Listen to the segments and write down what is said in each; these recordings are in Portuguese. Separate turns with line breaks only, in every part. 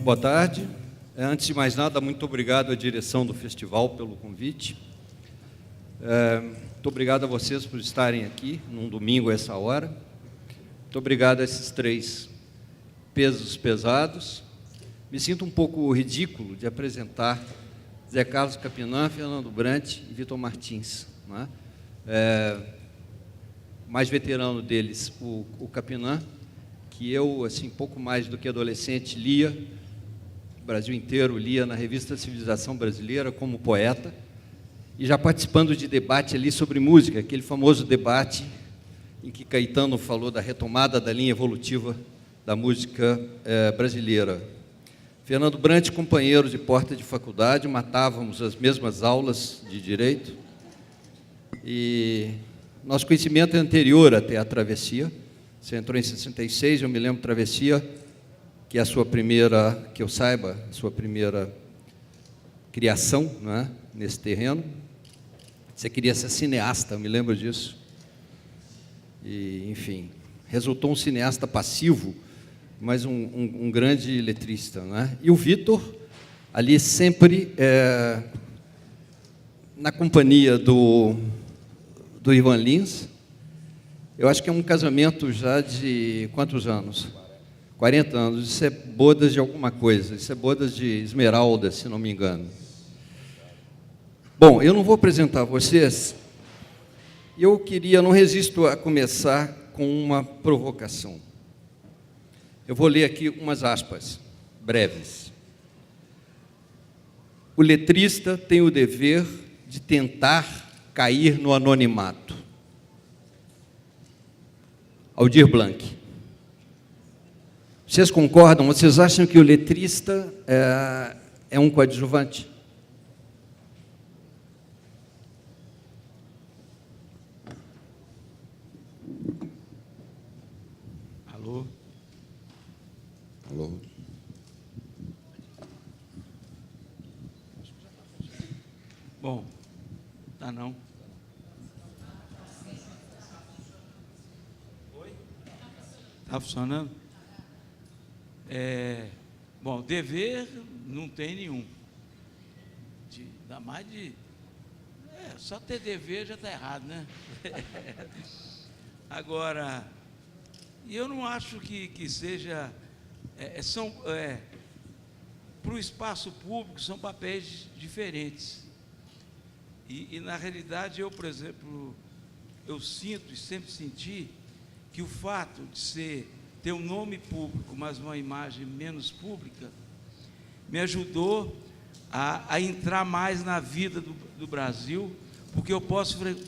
boa tarde. Antes de mais nada, muito obrigado à direção do festival pelo convite. Muito obrigado a vocês por estarem aqui num domingo a essa hora. Muito obrigado a esses três pesos pesados. Me sinto um pouco ridículo de apresentar Zé Carlos Capinã, Fernando Brant e Vitor Martins, não é? Mais veterano deles, o Capinã, que eu, assim, pouco mais do que adolescente, lia, o Brasil inteiro lia na revista Civilização Brasileira como poeta, e já participando de debate ali sobre música, aquele famoso debate em que Caetano falou da retomada da linha evolutiva da música brasileira. Fernando Brant, companheiro de porta de faculdade, matávamos as mesmas aulas de Direito, e nosso conhecimento é anterior até à Travessia. Você entrou em 66, eu me lembro, Travessia, que é a sua primeira, que eu saiba, a sua primeira criação, não é, nesse terreno. Você queria ser cineasta, eu me lembro disso. E, enfim, resultou um cineasta passivo, mas um grande letrista, não é? E o Vitor, ali sempre na companhia do Ivan Lins. Eu acho que é um casamento já de quantos anos? 40 anos. Isso é bodas de alguma coisa, isso é bodas de esmeralda, se não me engano. Bom, eu não vou apresentar vocês, eu não resisto a começar com uma provocação. Eu vou ler aqui umas aspas breves. O letrista tem o dever de tentar cair no anonimato. Aldir Blanc. Vocês concordam? Vocês acham que o letrista é um coadjuvante?
Alô?
Alô?
Bom, tá não. Está funcionando? Bom, dever não tem nenhum. Ainda mais de... só ter dever já está errado, né? Agora, eu não acho que seja... para o espaço público, são papéis diferentes. E, na realidade, eu, por exemplo, eu sinto e sempre senti que o fato de ter um nome público, mas uma imagem menos pública, me ajudou a entrar mais na vida do Brasil, porque eu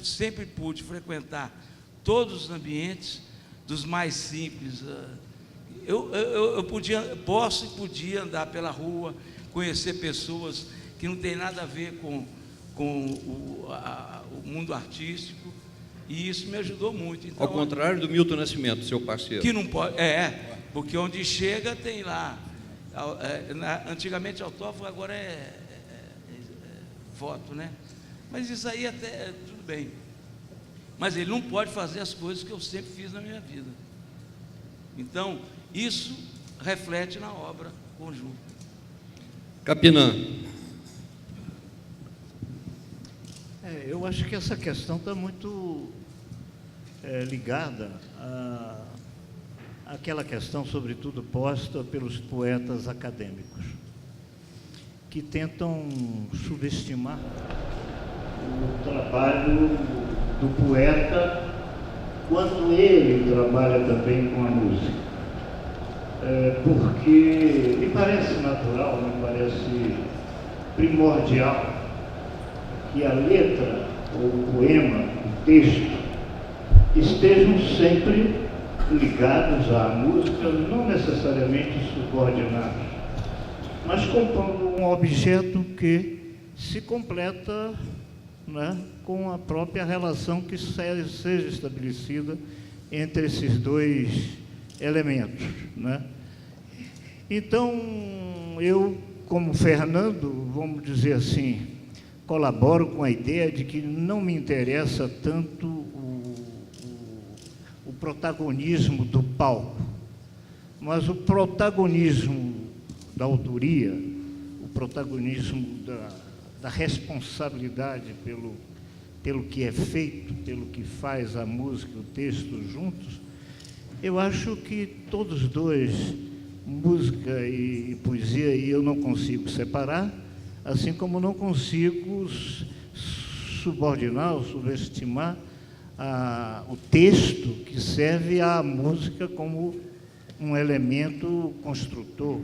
sempre pude frequentar todos os ambientes, dos mais simples. Eu podia andar pela rua, conhecer pessoas que não têm nada a ver com o mundo artístico, e isso me ajudou muito. Então,
ao contrário do Milton Nascimento, seu parceiro.
Que não pode, porque onde chega tem lá, antigamente autógrafo, agora é voto, né? Mas isso aí até tudo bem. Mas ele não pode fazer as coisas que eu sempre fiz na minha vida. Então, isso reflete na obra conjunta.
Capinã.
Eu acho que essa questão está muito ligada àquela questão, sobretudo, posta pelos poetas acadêmicos, que tentam subestimar o trabalho do poeta quando ele trabalha também com a música. Porque me parece natural, me parece primordial que a letra, ou o poema, o texto, estejam sempre ligados à música, não necessariamente subordinados, mas compondo um objeto que se completa, né, com a própria relação que seja estabelecida entre esses dois elementos, né? Então, eu, como Fernando, vamos dizer assim, colaboro com a ideia de que não me interessa tanto o protagonismo do palco, mas o protagonismo da autoria, o protagonismo da responsabilidade pelo que é feito, pelo que faz a música e o texto juntos, eu acho que todos dois, música e poesia, e eu não consigo separar, assim como não consigo subordinar ou subestimar o texto que serve à música como um elemento construtor,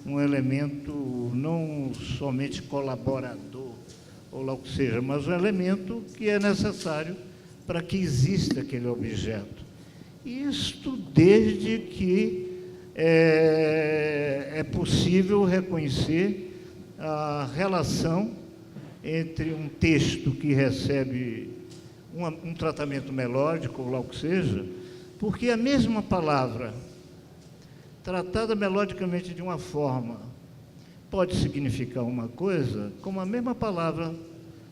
um elemento não somente colaborador, ou lá o que seja, mas um elemento que é necessário para que exista aquele objeto. Isto desde que é possível reconhecer a relação entre um texto que recebe um tratamento melódico, ou lá o que seja, porque a mesma palavra, tratada melodicamente de uma forma, pode significar uma coisa, como a mesma palavra,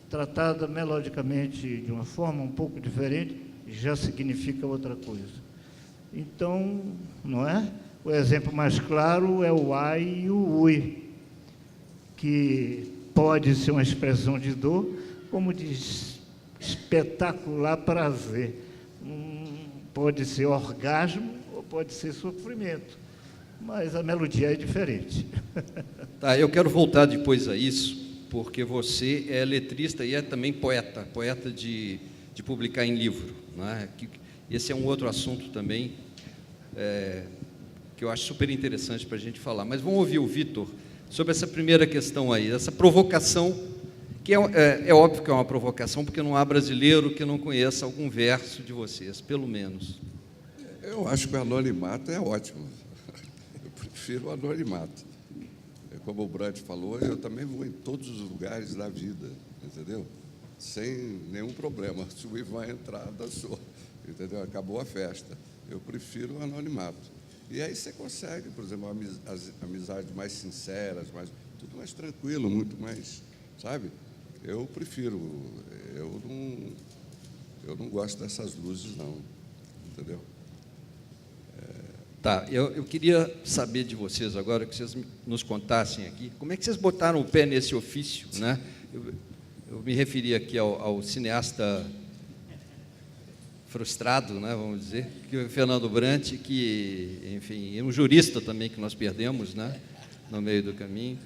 tratada melodicamente de uma forma um pouco diferente, já significa outra coisa. Então, não é? O exemplo mais claro é o ai e o ui, que pode ser uma expressão de dor, como de espetacular prazer. Pode ser orgasmo ou pode ser sofrimento, mas a melodia é diferente.
Tá, eu quero voltar depois a isso, porque você é letrista e é também poeta de publicar em livro, né? Esse é um outro assunto também que eu acho super interessante para a gente falar. Mas vamos ouvir o Vitor sobre essa primeira questão aí, essa provocação, que é óbvio que é uma provocação, porque não há brasileiro que não conheça algum verso de vocês, pelo menos.
Eu acho que o anonimato é ótimo. Eu prefiro o anonimato. Como o Brant falou, eu também vou em todos os lugares da vida, entendeu? Sem nenhum problema. Se o Ivan entrar, dançou, entendeu? Acabou a festa. Eu prefiro o anonimato. E aí você consegue, por exemplo, as amizades mais sinceras, tudo mais tranquilo, muito mais, sabe? Eu prefiro. Eu não gosto dessas luzes, não, entendeu?
Tá, eu queria saber de vocês agora, que vocês nos contassem aqui, como é que vocês botaram o pé nesse ofício, né? Eu me referi aqui ao cineasta frustrado, né, vamos dizer, que o Fernando Brant, que, enfim, é um jurista também que nós perdemos, né, no meio do caminho.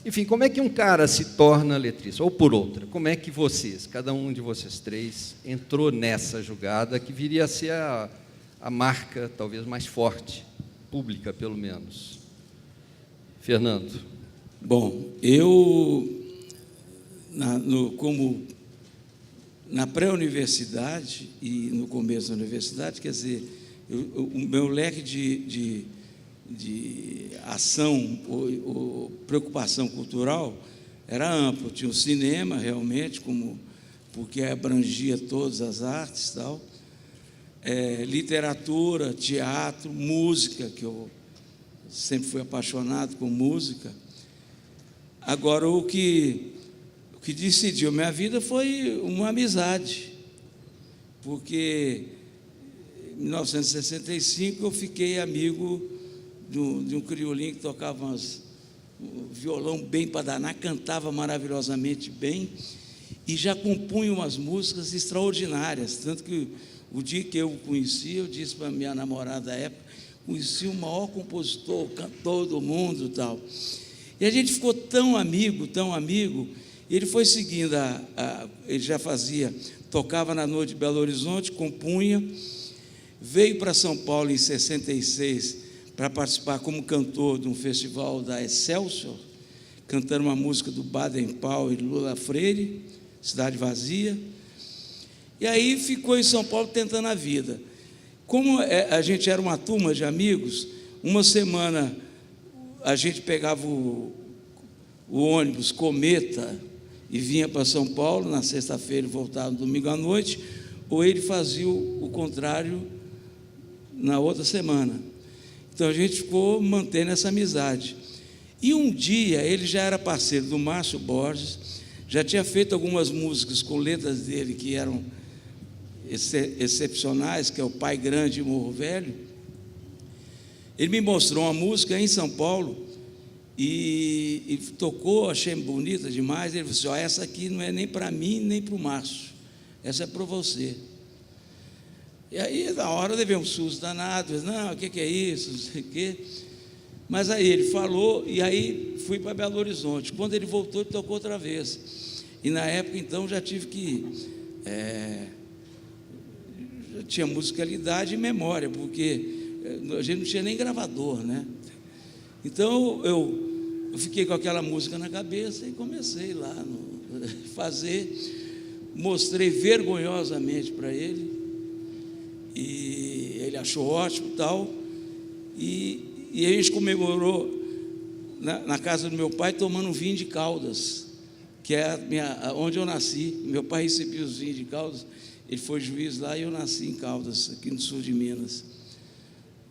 Enfim, como é que um cara se torna letrista? Ou por outra, como é que vocês, cada um de vocês três, entrou nessa jogada que viria a ser a marca talvez mais forte, pública pelo menos? Fernando.
Bom, como na pré-universidade e no começo da universidade, quer dizer, o meu leque de ação ou preocupação cultural era amplo. Tinha o cinema, realmente, porque abrangia todas as artes, tal. Literatura, teatro, música, que eu sempre fui apaixonado por música. Agora, o que decidiu minha vida foi uma amizade, porque em 1965 eu fiquei amigo de um criolinho que tocava um violão bem para danar, cantava maravilhosamente bem e já compunha umas músicas extraordinárias, tanto que o dia que eu o conheci, eu disse para a minha namorada da época, conheci o maior compositor, cantor do mundo e tal. E a gente ficou tão amigo, ele foi seguindo, ele já tocava na noite de Belo Horizonte, compunha, veio para São Paulo em 66 para participar como cantor de um festival da Excelsior, cantando uma música do Baden Powell e Lula Freire, Cidade Vazia, e aí ficou em São Paulo tentando a vida. Como a gente era uma turma de amigos, uma semana a gente pegava o ônibus Cometa e vinha para São Paulo, na sexta-feira e voltava no domingo à noite, ou ele fazia o contrário na outra semana. Então a gente ficou mantendo essa amizade. E um dia ele já era parceiro do Márcio Borges, já tinha feito algumas músicas com letras dele que eram excepcionais, que é o Pai Grande e Morro Velho. Ele me mostrou uma música em São Paulo e tocou, achei bonita demais. Ele falou assim: ó, essa aqui não é nem para mim, nem para o Márcio, essa é para você. E aí, na hora, eu levei um susto danado. Disse: não, o que é isso, não sei o quê. Mas aí ele falou, e aí fui para Belo Horizonte. Quando ele voltou, ele tocou outra vez. E na época, então, já tive que... já tinha musicalidade e memória, porque a gente não tinha nem gravador, né? Então, eu fiquei com aquela música na cabeça e comecei lá fazer. Mostrei vergonhosamente para ele, e ele achou ótimo e tal. E a gente comemorou na casa do meu pai, tomando um vinho de Caldas, que é onde eu nasci. Meu pai recebia os vinhos de Caldas, ele foi juiz lá e eu nasci em Caldas, aqui no sul de Minas.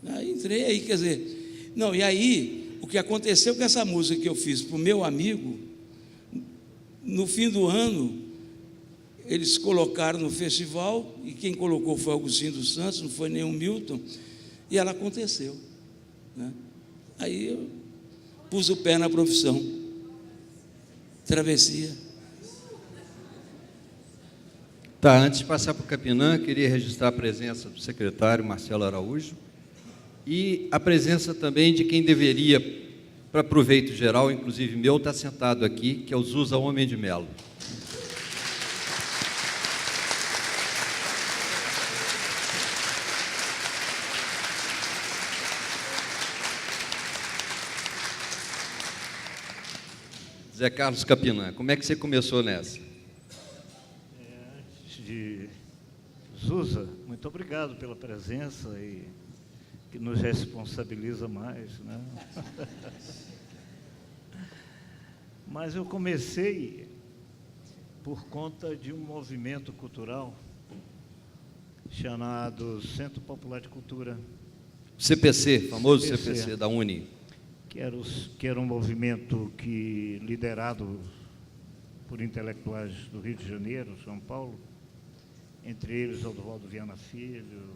Aí entrei aí, quer dizer... Não, e aí, o que aconteceu com essa música que eu fiz para o meu amigo, no fim do ano, eles colocaram no festival, e quem colocou foi Agostinho dos Santos, não foi nenhum Milton, e ela aconteceu, né? Aí eu pus o pé na profissão. Travessia.
Tá, antes de passar para o Capinã, queria registrar a presença do secretário Marcelo Araújo e a presença também de quem deveria, para proveito geral, inclusive meu, está sentado aqui, que é o Zusa Homem de Melo. Zé Carlos Capinã, como é que você começou nessa?
Antes de... Zusa, muito obrigado pela presença e que nos responsabiliza mais, né? Mas eu comecei por conta de um movimento cultural chamado Centro Popular de Cultura.
CPC, famoso CPC da Uni.
Que era um movimento liderado por intelectuais do Rio de Janeiro, São Paulo, entre eles Odovaldo Viana Filho,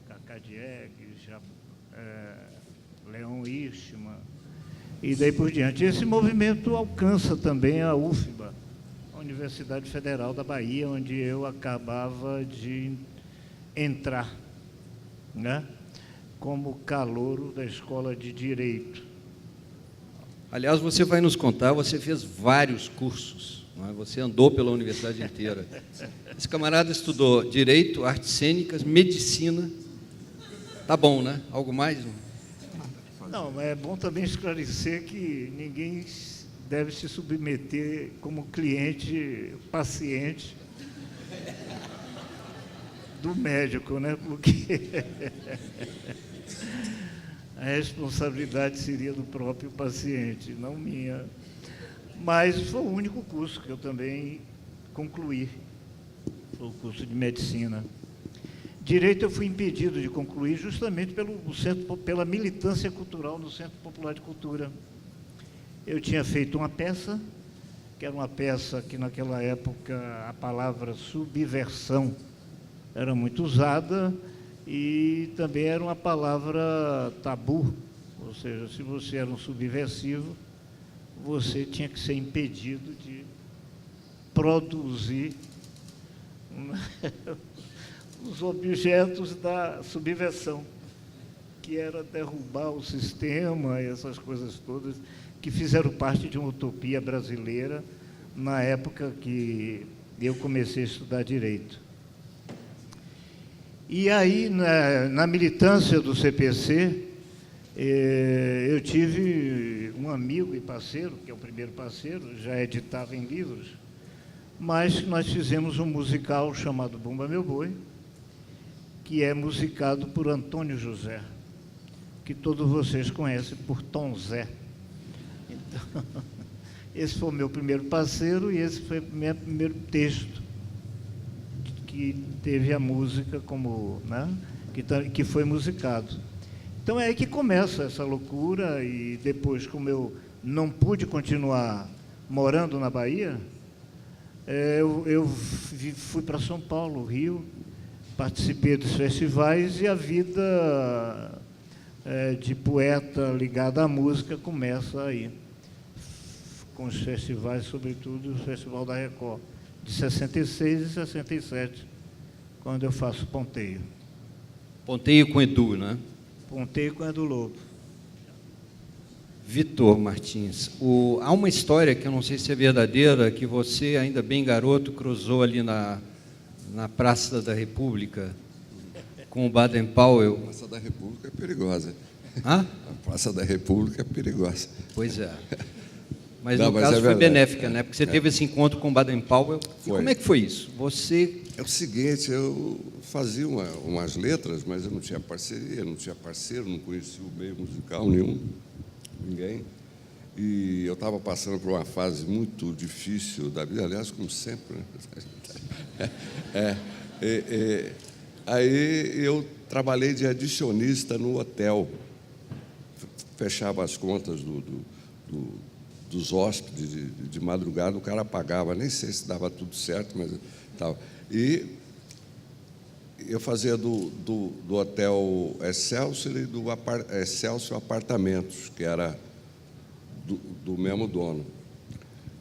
Cacá Diegues, Leão Istman, e daí por diante. Esse movimento alcança também a UFBA, a Universidade Federal da Bahia, onde eu acabava de entrar, né? Como calouro da Escola de Direito.
Aliás, você vai nos contar, você fez vários cursos, não é? Você andou pela universidade inteira. Esse camarada estudou Direito, Artes Cênicas, Medicina. Tá bom, né? Algo mais?
Não, é bom também esclarecer que ninguém deve se submeter como cliente, paciente do médico, né? Porque a responsabilidade seria do próprio paciente, não minha. Mas foi o único curso que eu também concluí, foi o curso de medicina. Direito eu fui impedido de concluir justamente pela militância cultural no Centro Popular de Cultura. Eu tinha feito uma peça, que era uma peça que naquela época a palavra subversão era muito usada, e também era uma palavra tabu, ou seja, se você era um subversivo, você tinha que ser impedido de produzir os objetos da subversão, que era derrubar o sistema e essas coisas todas, que fizeram parte de uma utopia brasileira na época que eu comecei a estudar Direito. E aí, na militância do CPC, eu tive um amigo e parceiro, que é o primeiro parceiro, já editava em livros, mas nós fizemos um musical chamado Bumba Meu Boi, que é musicado por Antônio José, que todos vocês conhecem por Tom Zé. Então, esse foi o meu primeiro parceiro e esse foi o meu primeiro texto que teve a música como, né, que foi musicado. Então é aí que começa essa loucura, e depois, como eu não pude continuar morando na Bahia, eu fui para São Paulo, Rio, participei dos festivais, e a vida de poeta ligado à música começa aí, com os festivais, sobretudo o Festival da Record, de 66 e 67, quando eu faço Ponteio.
Ponteio com Edu, né?
Ponteio com Edu Lobo.
Vitor Martins, há uma história que eu não sei se é verdadeira, que você, ainda bem garoto, cruzou ali na Praça da República com o Baden-Powell.
A Praça da República é perigosa.
Hã?
A Praça da República é perigosa.
Pois é. Mas
Não,
no
mas
caso
é
foi
verdade.
benéfica, né? Porque você teve esse encontro com o Baden-Powell. E como é que foi isso? Você...
É o seguinte, eu fazia umas letras, mas eu não tinha parceria, não tinha parceiro, não conhecia o meio musical nenhum, ninguém. E eu estava passando por uma fase muito difícil da vida, aliás, como sempre. Né? Aí eu trabalhei de adicionista no hotel, fechava as contas dos hóspedes de madrugada, o cara pagava, nem sei se dava tudo certo, mas tal. E eu fazia do hotel Excelsior e do Excelsior Apartamentos, que era do mesmo dono.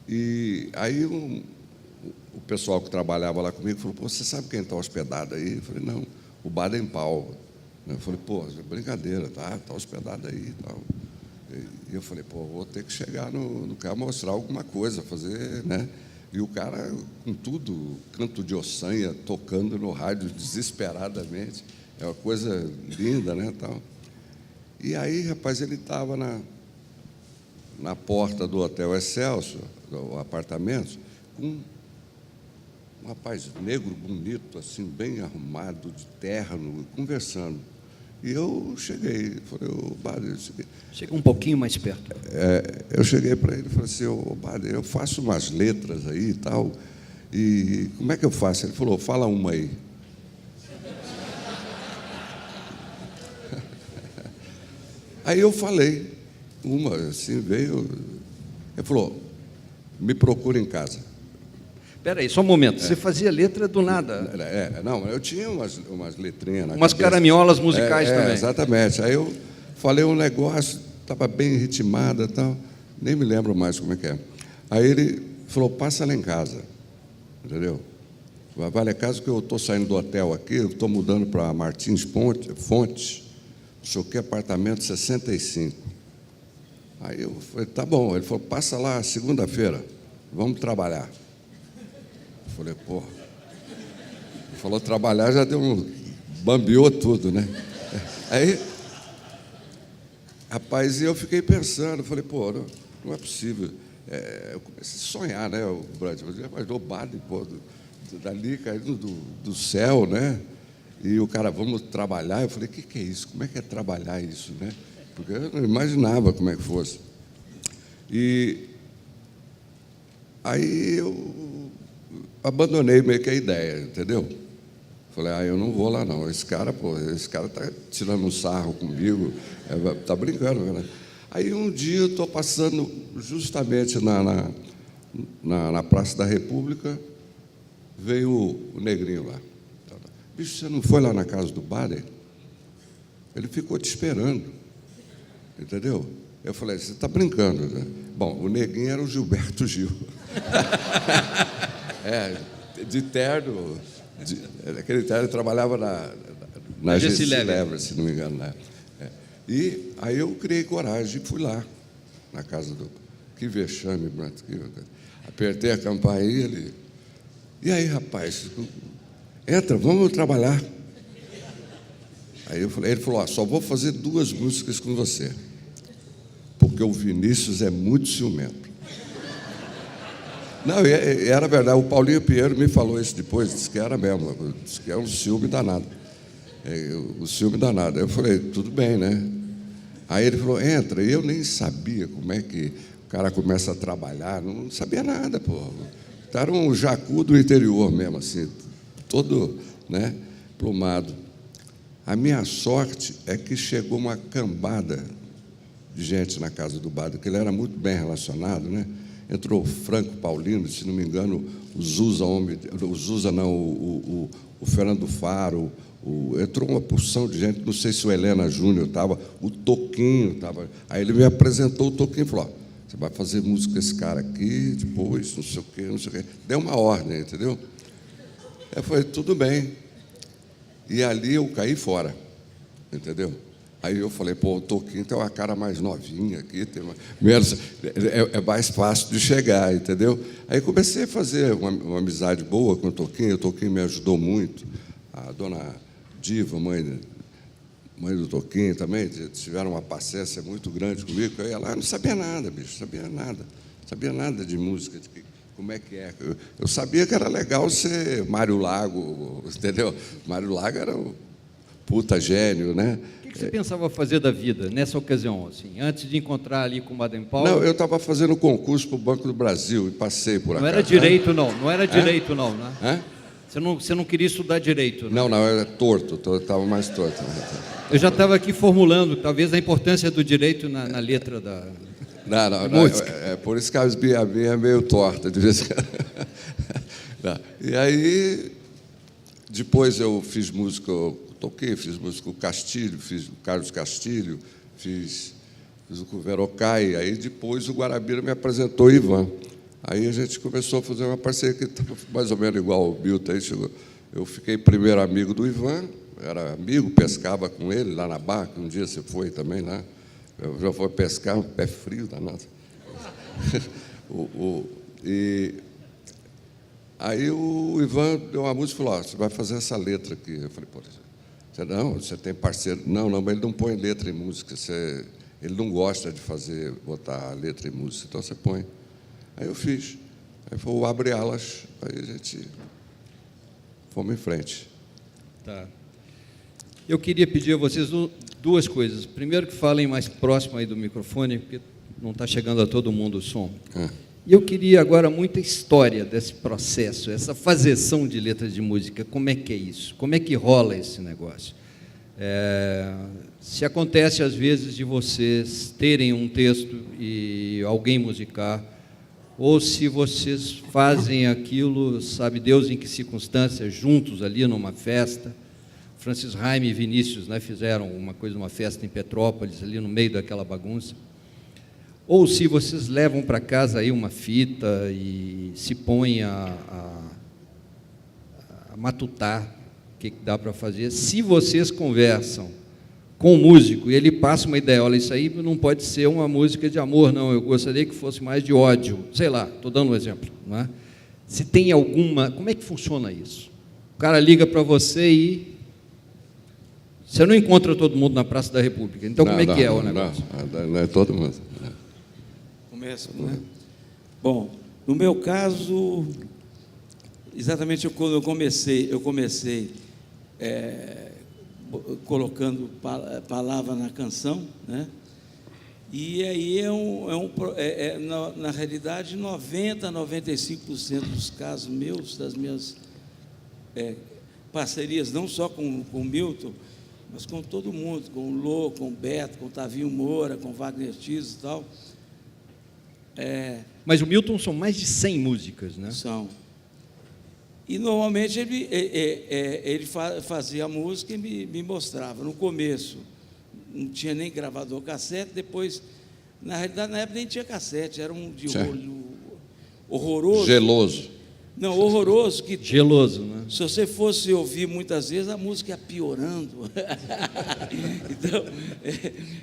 E aí o pessoal que trabalhava lá comigo falou: pô, você sabe quem está hospedado aí? Eu falei: não, o Baden-Powell. Eu falei: pô, brincadeira, tá hospedado aí e tal. E eu falei: pô, vou ter que chegar no cara, mostrar alguma coisa, fazer, né? E o cara, com tudo, canto de ossanha, tocando no rádio desesperadamente. É uma coisa linda, né, tal. E aí, rapaz, ele estava na porta do Hotel Excelsior, do apartamento, com um rapaz negro, bonito, assim, bem arrumado, de terno, conversando. E eu cheguei, falei: ô, Baden,
Chega um pouquinho mais perto.
eu cheguei para ele e falei assim: ô, Baden, eu faço umas letras aí e tal, e como é que eu faço? Ele falou: fala uma aí. Aí eu falei uma, assim, veio. Ele falou: me procura em casa.
Espera aí, só um momento. Você fazia letra do nada.
Não, eu tinha umas letrinhas na
Umas
cabeça.
caraminholas musicais também.
Exatamente. Aí eu falei um negócio, estava bem ritmada e tal, nem me lembro mais como é que é. Aí ele falou: passa lá em casa, entendeu? Vai lá em casa que eu estou saindo do hotel aqui, eu estou mudando para Martins Fontes, não sei o que, apartamento 65. Aí eu falei: tá bom. Ele falou: passa lá segunda-feira, vamos trabalhar. Eu falei: porra. Ele falou trabalhar, já deu bambeou tudo, né? Aí, rapaz, eu fiquei pensando, falei: pô, não é possível. Eu comecei a sonhar, né, o Brad? Mas o Baden, pô, dali caindo do céu, né? E o cara: vamos trabalhar. Eu falei: o que é isso? Como é que é trabalhar isso, né? Porque eu não imaginava como é que fosse. E aí eu abandonei meio que a ideia, entendeu? Falei: eu não vou lá não, esse cara está tirando um sarro comigo, está brincando, né? Aí um dia eu estou passando justamente na Praça da República, veio o negrinho lá. Bicho, você não foi lá na casa do Baden? Ele ficou te esperando, entendeu? Eu falei: você está brincando, né? Bom, o neguinho era o Gilberto Gil. De terno, aquele terno, ele trabalhava na Agência Lever, se não me engano. Né? E aí eu criei coragem e fui lá, na casa do... Que vexame, Branco. Apertei a campainha, ele... E aí, rapaz, entra, vamos trabalhar. Aí ele falou: só vou fazer 2 músicas com você, porque o Vinícius é muito ciumento. Não, era verdade. O Paulinho Pinheiro me falou isso depois, disse que era mesmo, disse que é um ciúme danado. O ciúme danado. Eu falei: tudo bem, né? Aí ele falou: entra. E eu nem sabia como é que o cara começa a trabalhar, não sabia nada, pô. Era um jacu do interior mesmo, assim, todo, né, plumado. A minha sorte é que chegou uma cambada de gente na casa do Baden, porque ele era muito bem relacionado, né? entrou Franco Paulino, se não me engano, o Zusa não, o Fernando Faro, entrou uma porção de gente, não sei se o Helena Júnior estava, o Toquinho estava. Aí ele me apresentou o Toquinho e falou: ó, você vai fazer música com esse cara aqui, depois, não sei o quê, não sei o quê. Deu uma ordem, entendeu? Eu falei, tudo bem. E ali eu caí fora, entendeu? Aí eu falei, pô, o Toquinho tem uma cara mais novinha aqui, é mais fácil de chegar, entendeu? Aí comecei a fazer uma amizade boa com o Toquinho me ajudou muito. A dona Diva, mãe do Toquinho também, tiveram uma paciência muito grande comigo. Eu ia lá, não sabia nada, bicho, sabia nada de música, como é que é. Eu sabia que era legal ser Mário Lago, entendeu? Mário Lago era um puta gênio, né?
O que você pensava fazer da vida nessa ocasião, assim, antes de encontrar ali com o Baden Powell?
Não, eu estava fazendo concurso para o Banco do Brasil e passei por
não
acaso.
Era direito, não era direito, não, né?
Hã?
Você não queria estudar direito, né?
Não, era torto, eu estava mais torto.
Eu já estava aqui formulando, talvez, a importância do direito na letra da música.
É por isso que a minha é meio torta, de vez em quando. E aí, depois eu fiz música, fiz música com o Castilho, fiz o Carlos Castilho, fiz o com o Verocai, aí depois o Guarabira me apresentou o Ivan. Aí a gente começou a fazer uma parceria que estava mais ou menos igual o Milton. Aí chegou. Eu fiquei primeiro amigo do Ivan, era amigo, pescava com ele lá na barra, que um dia você foi também lá. Eu já fui pescar, um pé frio danado. E aí o Ivan deu uma música e falou: você vai fazer essa letra aqui. Eu falei, pô, você tem parceiro. Não, mas ele não põe letra em música. Ele não gosta de botar letra em música, então você põe. Aí eu fiz. Aí foi o Abre Alas, aí a gente fomos em frente.
Tá. Eu queria pedir a vocês duas coisas. Primeiro, que falem mais próximo aí do microfone, porque não está chegando a todo mundo o som. E eu queria agora muita história desse processo, essa fazeção de letras de música. Como é que é isso? Como é que rola esse negócio? Se acontece, às vezes, de vocês terem um texto e alguém musicar, ou se vocês fazem aquilo, sabe Deus em que circunstâncias, juntos ali numa festa. Francis Raime e Vinícius, né, fizeram uma festa em Petrópolis, ali no meio daquela bagunça. Ou se vocês levam para casa aí uma fita e se põem a matutar o que dá para fazer. Se vocês conversam com o músico e ele passa uma ideia, olha, isso aí não pode ser uma música de amor, não, eu gostaria que fosse mais de ódio, sei lá, estou dando um exemplo, não é? Se tem alguma, como é que funciona isso? O cara liga para você e você não encontra todo mundo na Praça da República, então como é que é o negócio?
Não é todo mundo.
Começa, né? Bom, no meu caso, exatamente quando eu comecei colocando palavra na canção, né? E aí na realidade 90-95% dos casos meus, das minhas parcerias, não só com o Milton, mas com todo mundo, com o Lô, com o Beto, com o Tavinho Moura, com o Wagner Tiso e tal.
Mas o Milton são mais de 100 músicas, né?
São. E, normalmente, ele fazia a música e me mostrava. No começo, não tinha nem gravador cassete, depois, na realidade, na época nem tinha cassete, era um de rolo horroroso.
Geloso.
Não, horroroso.
Geloso, né?
Se você fosse ouvir muitas vezes, a música ia piorando.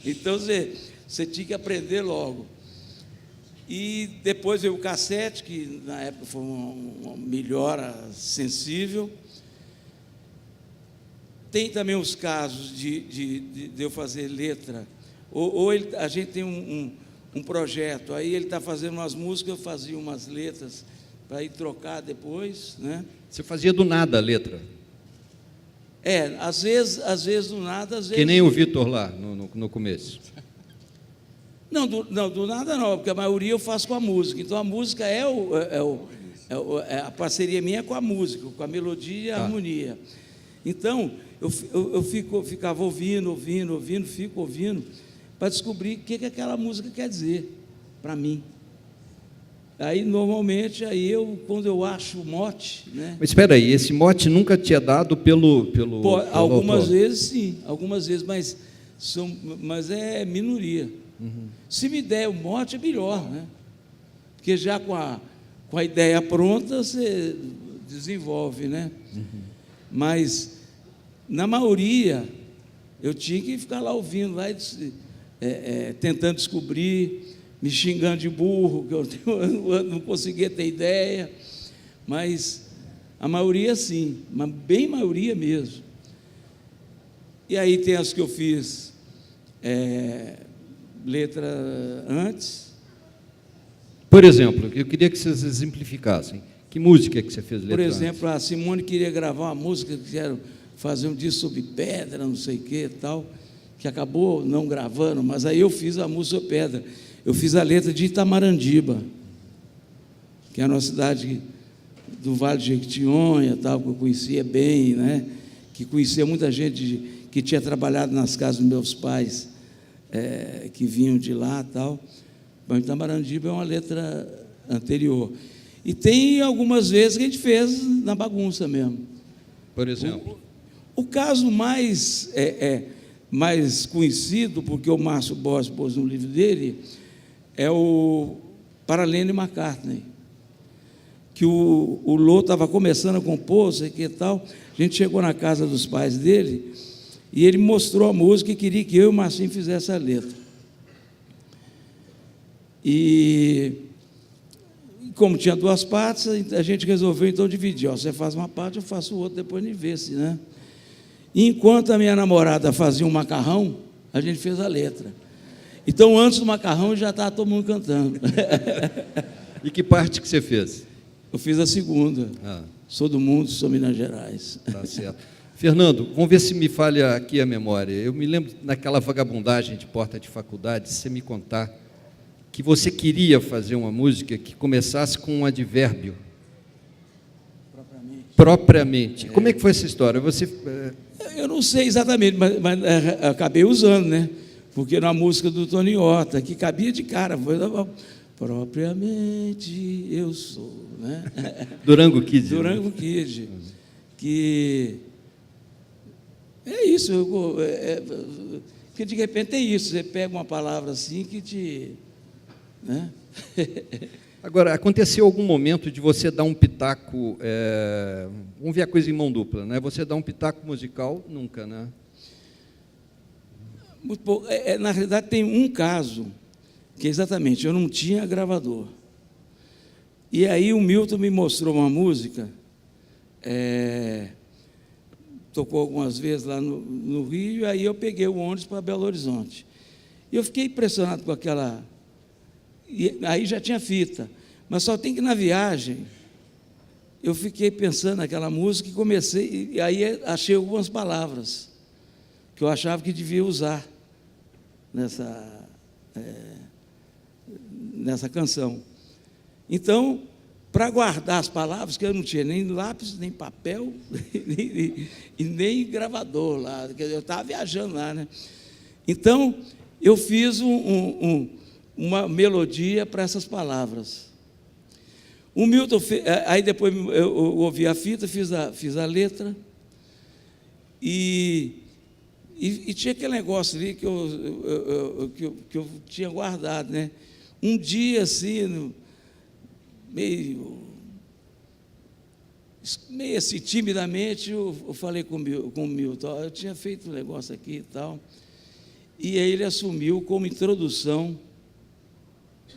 Então você tinha que aprender logo. E depois veio o cassete, que na época foi uma melhora sensível. Tem também os casos de eu fazer letra, ou a gente tem um projeto, aí ele está fazendo umas músicas, eu fazia umas letras para ir trocar depois, né?
Você fazia do nada a letra?
Às vezes do nada, às vezes...
Que nem o Vitor lá, no começo.
Não, do nada não, porque a maioria eu faço com a música. Então a música é a parceria minha com a música, com a melodia e a harmonia. Então eu ficava ouvindo, fico ouvindo, para descobrir o que aquela música quer dizer para mim. Aí, normalmente, quando eu acho o mote, né?
Mas espera aí, esse mote nunca tinha dado pelo
Algumas
autor?
vezes, sim, algumas vezes, mas é minoria. Se me der o mote, é melhor, né? Porque já com a ideia pronta, você desenvolve, né? Mas, na maioria, eu tinha que ficar lá ouvindo, lá, tentando descobrir, me xingando de burro, que eu não conseguia ter ideia, mas a maioria sim, mas bem maioria mesmo. E aí tem as que eu fiz letra antes.
Por exemplo, eu queria que vocês exemplificassem. Que música que você fez letra
Por exemplo,
antes?
a Simone queria gravar uma música que era fazer um disco sobre pedra, não sei o que e tal, que acabou não gravando, mas aí eu fiz a música sobre pedra. Eu fiz a letra de Itamarandiba, que é uma cidade do Vale de Jequitinhonha, tal, que eu conhecia bem, né? Que conhecia muita gente que tinha trabalhado nas casas dos meus pais, que vinham de lá, tal. Mas Itamarandiba é uma letra anterior. E tem algumas vezes que a gente fez na bagunça mesmo.
Por exemplo?
O caso mais conhecido, porque o Márcio Borges pôs no livro dele, é o Para Lennon e McCartney, que o Lô estava começando a compor, sei que tal. A gente chegou na casa dos pais dele e ele mostrou a música e queria que eu e o Marcinho fizesse a letra. E como tinha duas partes, a gente resolveu então dividir. Você faz uma parte, eu faço outra, depois a gente vê-se, né? E enquanto a minha namorada fazia um macarrão, a gente fez a letra. Então, antes do macarrão, já estava todo mundo cantando.
E que parte que você fez?
Eu fiz a segunda. Sou do mundo, sou Minas Gerais.
Tá certo. Fernando, vamos ver se me falha aqui a memória. Eu me lembro naquela vagabundagem de porta de faculdade, você me contar que você queria fazer uma música que começasse com um advérbio. Propriamente. Como é que foi essa história?
Eu não sei exatamente, mas acabei usando, né? Porque na música do Tony Horta, que cabia de cara, foi propriamente eu sou, né?
Durango Kid.
Durango Kid. Que é isso, que de repente é isso, você pega uma palavra assim que te... né?
Agora, aconteceu algum momento de você dar um pitaco, vamos ver a coisa em mão dupla, né? Você dar um pitaco musical? Nunca, né?
Muito pouco. Na realidade, tem um caso que exatamente, eu não tinha gravador. E aí o Milton me mostrou uma música, tocou algumas vezes lá no Rio, e aí eu peguei o ônibus para Belo Horizonte. E eu fiquei impressionado com aquela... E aí já tinha fita, mas só tem que na viagem eu fiquei pensando naquela música e comecei, e aí achei algumas palavras que eu achava que devia usar nessa canção. Então, para guardar as palavras, que eu não tinha nem lápis, nem papel, e nem gravador lá, eu estava viajando lá, né? Então, eu fiz uma melodia para essas palavras. O Milton aí depois eu ouvi a fita, fiz a letra, e tinha aquele negócio ali que eu tinha guardado, né? Um dia, assim, meio assim, timidamente, eu falei com o Milton, eu tinha feito um negócio aqui e tal, e aí ele assumiu como introdução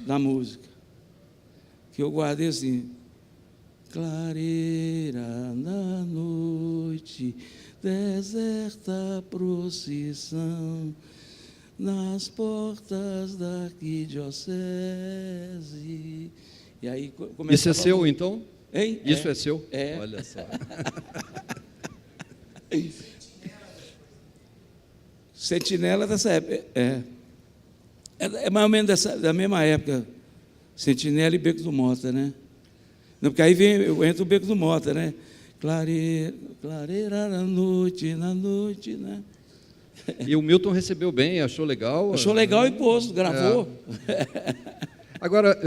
da música, que eu guardei assim: clareira na noite, deserta procissão, nas portas da arquidiocese. E aí começava.
Isso é seu, então?
Hein?
Isso é seu?
É.
Olha só.
Sentinela dessa época. É mais ou menos da mesma época. Sentinela e Beco do Mota, né? Não, porque aí entra o Beco do Mota, né? Clareira na noite, né?
E o Milton recebeu bem, achou legal?
Achou legal e pôs, gravou.
Agora,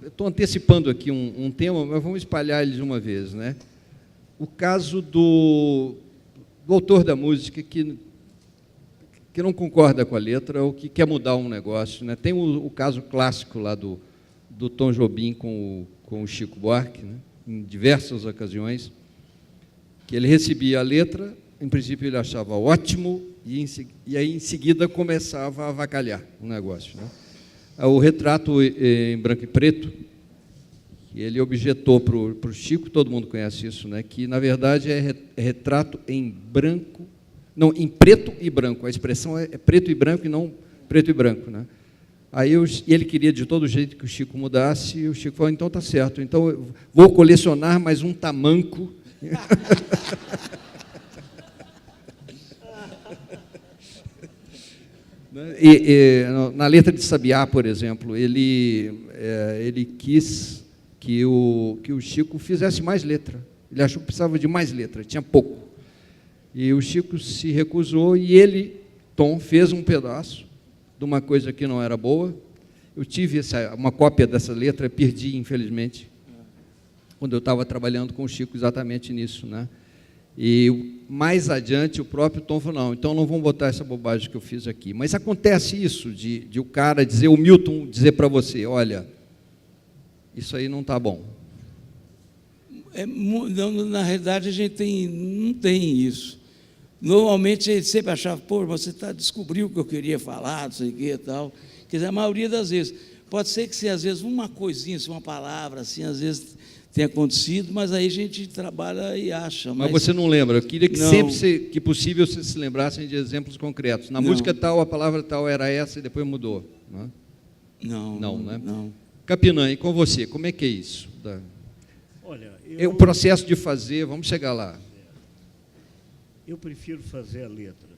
estou antecipando aqui um tema, mas vamos espalhar ele de uma vez, né? O caso do autor da música que não concorda com a letra ou que quer mudar um negócio, né? Tem o caso clássico lá do Tom Jobim com o Chico Buarque, né? Em diversas ocasiões, que ele recebia a letra, em princípio ele achava ótimo, e aí em seguida começava a avacalhar o negócio, né? O retrato em branco e preto, que ele objetou para o Chico, todo mundo conhece isso, né? Que na verdade é retrato em branco, não, em preto e branco, a expressão é preto e branco e não preto e branco, né? Aí ele queria de todo jeito que o Chico mudasse, e o Chico falou, então tá certo, então eu vou colecionar mais um tamanco. Na letra de Sabiá, por exemplo, ele quis que o Chico fizesse mais letra. Ele achou que precisava de mais letra, tinha pouco. E o Chico se recusou e ele, Tom, fez um pedaço de uma coisa que não era boa. Eu tive uma cópia dessa letra, perdi, infelizmente, quando eu estava trabalhando com o Chico exatamente nisso, né? E mais adiante o próprio Tom falou, não, então não vamos botar essa bobagem que eu fiz aqui. Mas acontece isso, de o cara dizer, o Milton dizer para você, olha, isso aí não está bom.
Na realidade, a gente não tem isso. Normalmente, a gente sempre achava, pô, você descobriu o que eu queria falar, não sei o que e tal. Quer dizer, a maioria das vezes. Pode ser que, se, às vezes, uma coisinha, uma palavra, assim, às vezes tem acontecido, mas aí a gente trabalha e acha.
Mas você não lembra? Eu queria que sempre, que possível, vocês se lembrassem de exemplos concretos. Na música tal, a palavra tal era essa e depois mudou. Não, não, né?
Não.
Capinã, e com você, como é que é isso?
Olha,
O processo de fazer, vamos chegar lá.
Eu prefiro fazer a letra.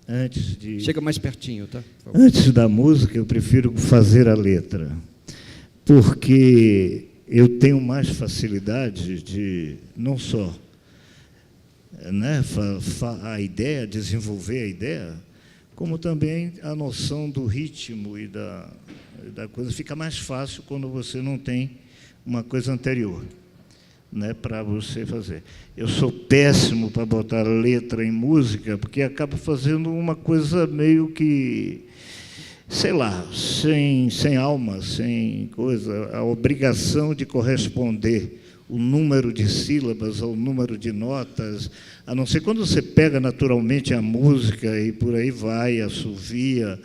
Antes de...
Chega mais pertinho, tá?
Antes da música, eu prefiro fazer a letra, porque eu tenho mais facilidade de, não só, né, a ideia, desenvolver a ideia, como também a noção do ritmo e da coisa. Fica mais fácil quando você não tem uma coisa anterior, né, para você fazer. Eu sou péssimo para botar letra em música, porque acabo fazendo uma coisa meio que, sei lá, sem alma, sem coisa, a obrigação de corresponder o número de sílabas ao número de notas, a não ser quando você pega naturalmente a música e por aí vai, assovia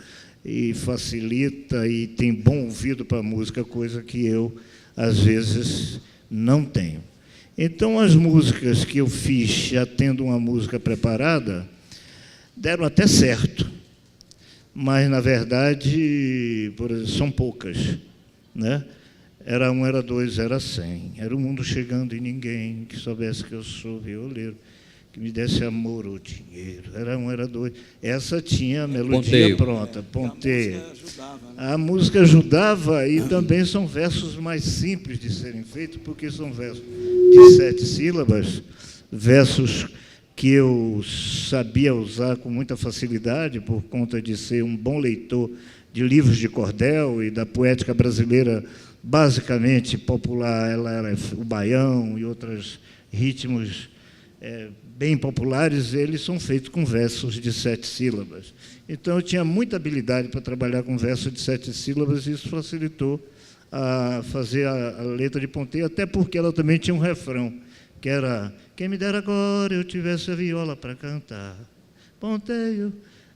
e facilita e tem bom ouvido para a música, coisa que eu, às vezes, não tenho. Então, as músicas que eu fiz, já tendo uma música preparada, deram até certo, mas, na verdade, por exemplo, são poucas, né? Era 1, era 2, era 100. Era o mundo chegando e ninguém que soubesse que eu sou violeiro, que me desse amor ou dinheiro. Era 1, era 2. Essa tinha a melodia pronta, ponteia. A música ajudava e também são versos mais simples de serem feitos, porque são versos de 7 sílabas, versos que eu sabia usar com muita facilidade, por conta de ser um bom leitor de livros de cordel e da poética brasileira, basicamente popular. Ela era o baião e outros ritmos bem populares, eles são feitos com versos de 7 sílabas. Então, eu tinha muita habilidade para trabalhar com versos de 7 sílabas, e isso facilitou a fazer a letra de ponteio, até porque ela também tinha um refrão, que era: quem me dera agora eu tivesse a viola para cantar, ponteio.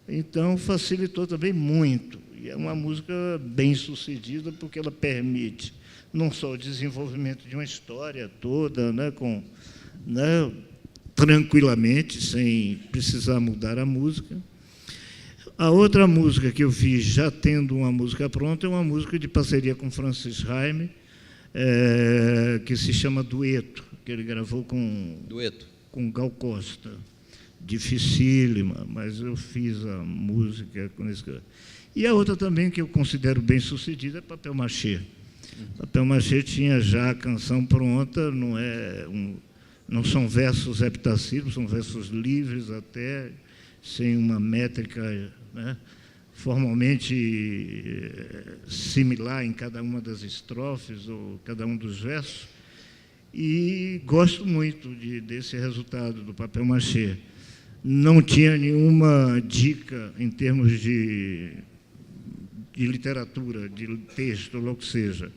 Então, facilitou também muito. E é uma música bem sucedida, porque ela permite não só o desenvolvimento de uma história toda, né, tranquilamente, sem precisar mudar a música. A outra música que eu fiz, já tendo uma música pronta, é uma música de parceria com Francis Raime, que se chama Dueto, que ele gravou com Gal Costa. Dificílima, mas eu fiz a música com esse cara. E a outra também, que eu considero bem sucedida, é Papel Machê. Papel Machê tinha já a canção pronta, não são versos heptassílabos, são versos livres até, sem uma métrica, né, formalmente similar em cada uma das estrofes ou cada um dos versos, e gosto muito desse resultado do papel machê. Não tinha nenhuma dica em termos de literatura, de texto, ou o que seja.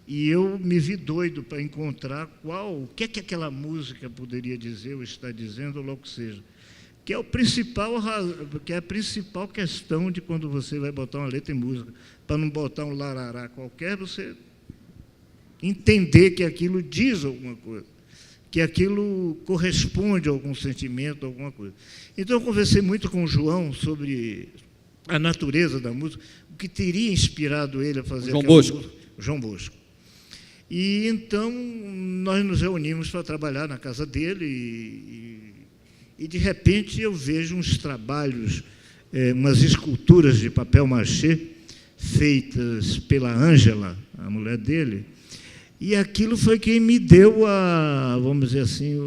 E eu me vi doido para encontrar o que é que aquela música poderia dizer, ou está dizendo, ou o que seja. Que é a principal questão de quando você vai botar uma letra em música, para não botar um larará qualquer, você entender que aquilo diz alguma coisa, que aquilo corresponde a algum sentimento, alguma coisa. Então, eu conversei muito com o João sobre a natureza da música, o que teria inspirado ele a fazer
João Bosco.
música. João Bosco. E, então, nós nos reunimos para trabalhar na casa dele e de repente, eu vejo uns trabalhos, umas esculturas de papel machê, feitas pela Ângela, a mulher dele, e aquilo foi quem me deu vamos dizer assim,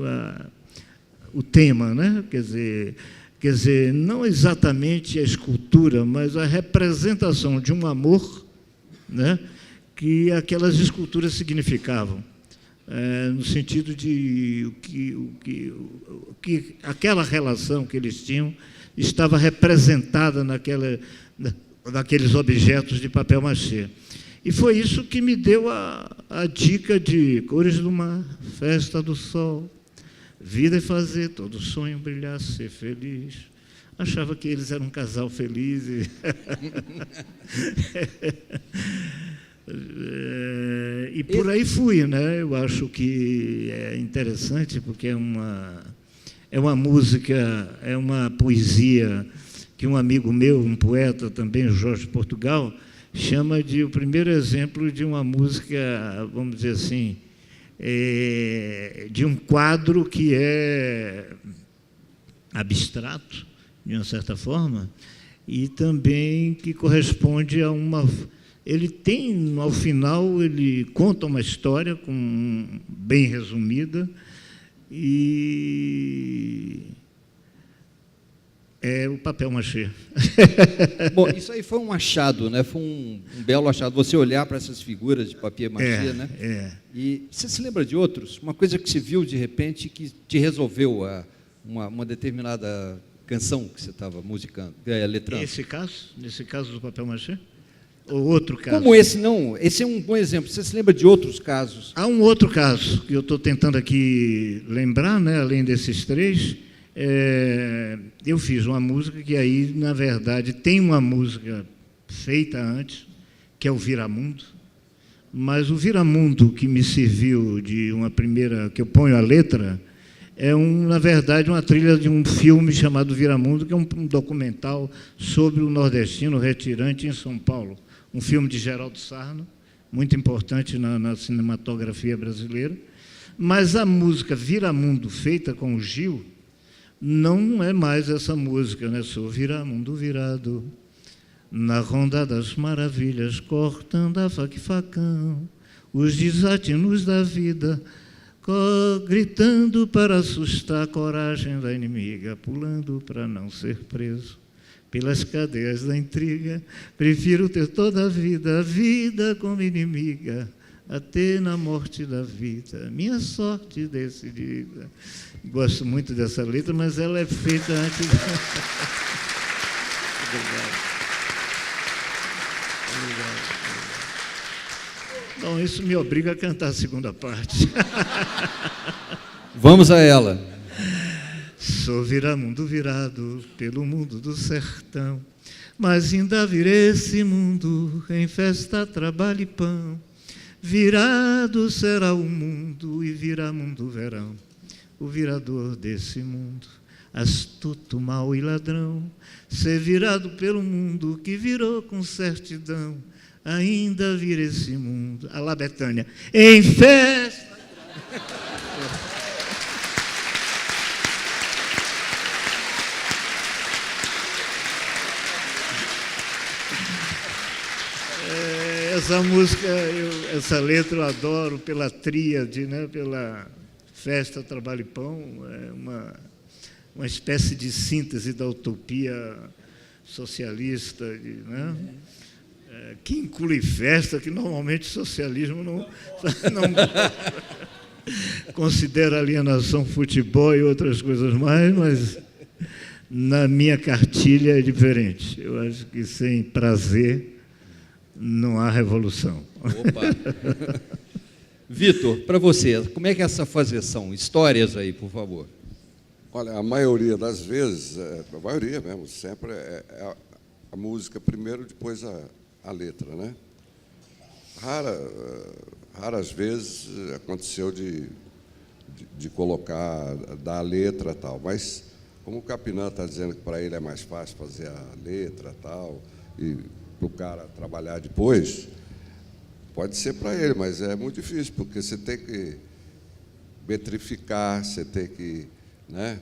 o tema, né? Quer dizer, não exatamente a escultura, mas a representação de um amor, né, que aquelas esculturas significavam, no sentido de que aquela relação que eles tinham estava representada naqueles objetos de papel machê. E foi isso que me deu a dica de Cores do Mar, Festa do Sol, Vida é fazer todo sonho brilhar, ser feliz. Achava que eles eram um casal feliz. E por aí fui, né? Eu acho que é interessante, porque é uma música, é uma poesia que um amigo meu, um poeta também, Jorge Portugal, chama de o primeiro exemplo de uma música, vamos dizer assim, de um quadro que é abstrato, de uma certa forma, e também que corresponde a uma... Ele tem, ao final, ele conta uma história bem resumida, e é o papel machê.
Bom, isso aí foi um achado, né? Foi um belo achado. Você olhar para essas figuras de papel machê, né? E você se lembra de outros? Uma coisa que você viu de repente que te resolveu uma determinada canção que você estava musicando, letrando?
Nesse caso do papel machê? Ou outro caso?
Como esse, não. Esse é um bom exemplo. Você se lembra de outros casos?
Há um outro caso que eu estou tentando aqui lembrar, né, além desses três. Eu fiz uma música que aí, na verdade, tem uma música feita antes, que é o Viramundo, mas o Viramundo que me serviu de uma primeira, que eu ponho a letra, na verdade, uma trilha de um filme chamado Viramundo, que é um documental sobre o nordestino retirante em São Paulo. Um filme de Geraldo Sarno, muito importante na cinematografia brasileira. Mas a música Viramundo, feita com o Gil, não é mais essa música, né? Sou viramundo virado, na ronda das maravilhas, cortando a faca e facão, os desatinos da vida, gritando para assustar a coragem da inimiga, pulando para não ser preso pelas cadeias da intriga, prefiro ter toda a vida como inimiga, até na morte da vida, minha sorte decidida. Gosto muito dessa letra, mas ela é feita antes... Bom, isso me obriga a cantar a segunda parte.
Vamos a ela.
Sou viramundo virado pelo mundo do sertão, mas ainda virei esse mundo em festa, trabalho e pão. Virado será o mundo e viramundo verão, o virador desse mundo, astuto, mau e ladrão. Ser virado pelo mundo que virou com certidão, ainda vira esse mundo. Alá, Betânia, em festa. Essa música, essa letra eu adoro pela tríade, né? Pela festa, trabalho e pão, é uma espécie de síntese da utopia socialista, né? Que inclui festa, que normalmente o socialismo não considera alienação, futebol e outras coisas mais, mas na minha cartilha é diferente. Eu acho que sem prazer não há revolução.
Opa! Vitor, para você, como é que é essa fazeção? Histórias aí, por favor.
Olha, a maioria das vezes, a maioria mesmo, sempre é a música primeiro, depois a letra, né? Raras vezes aconteceu de colocar, dar a letra e tal, mas como o Capinã está dizendo que para ele é mais fácil fazer a letra e tal, e para o cara trabalhar depois, pode ser para ele, mas é muito difícil, porque você tem que metrificar, você tem que, né?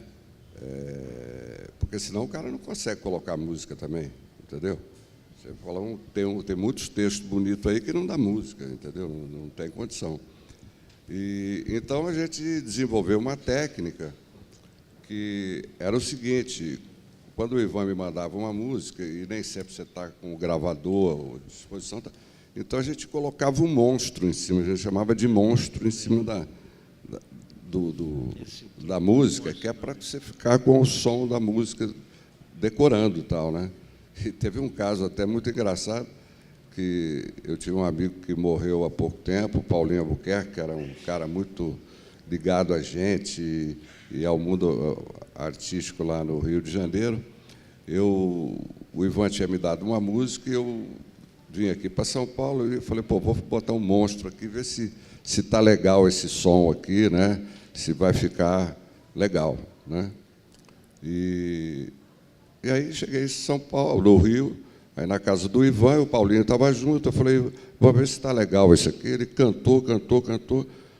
Porque senão o cara não consegue colocar música também, entendeu? Você fala, tem muitos textos bonitos aí que não dá música, entendeu? Não tem condição. Então a gente desenvolveu uma técnica que era o seguinte: quando o Ivan me mandava uma música, e nem sempre você está com o gravador ou disposição, então a gente colocava um monstro em cima, a gente chamava de monstro em cima da música, que é para você ficar com o som da música decorando e tal, né? E teve um caso até muito engraçado, que eu tive um amigo que morreu há pouco tempo, Paulinho Albuquerque, que era um cara muito ligado a gente e ao mundo artístico lá no Rio de Janeiro. O Ivan tinha me dado uma música e eu vim aqui para São Paulo e falei, pô, vou botar um monstro aqui, ver se está legal esse som aqui, né? Se vai ficar legal, né? E aí cheguei em São Paulo, no Rio, aí na casa do Ivan, o Paulinho estava junto, eu falei, vamos ver se está legal isso aqui. Ele cantou.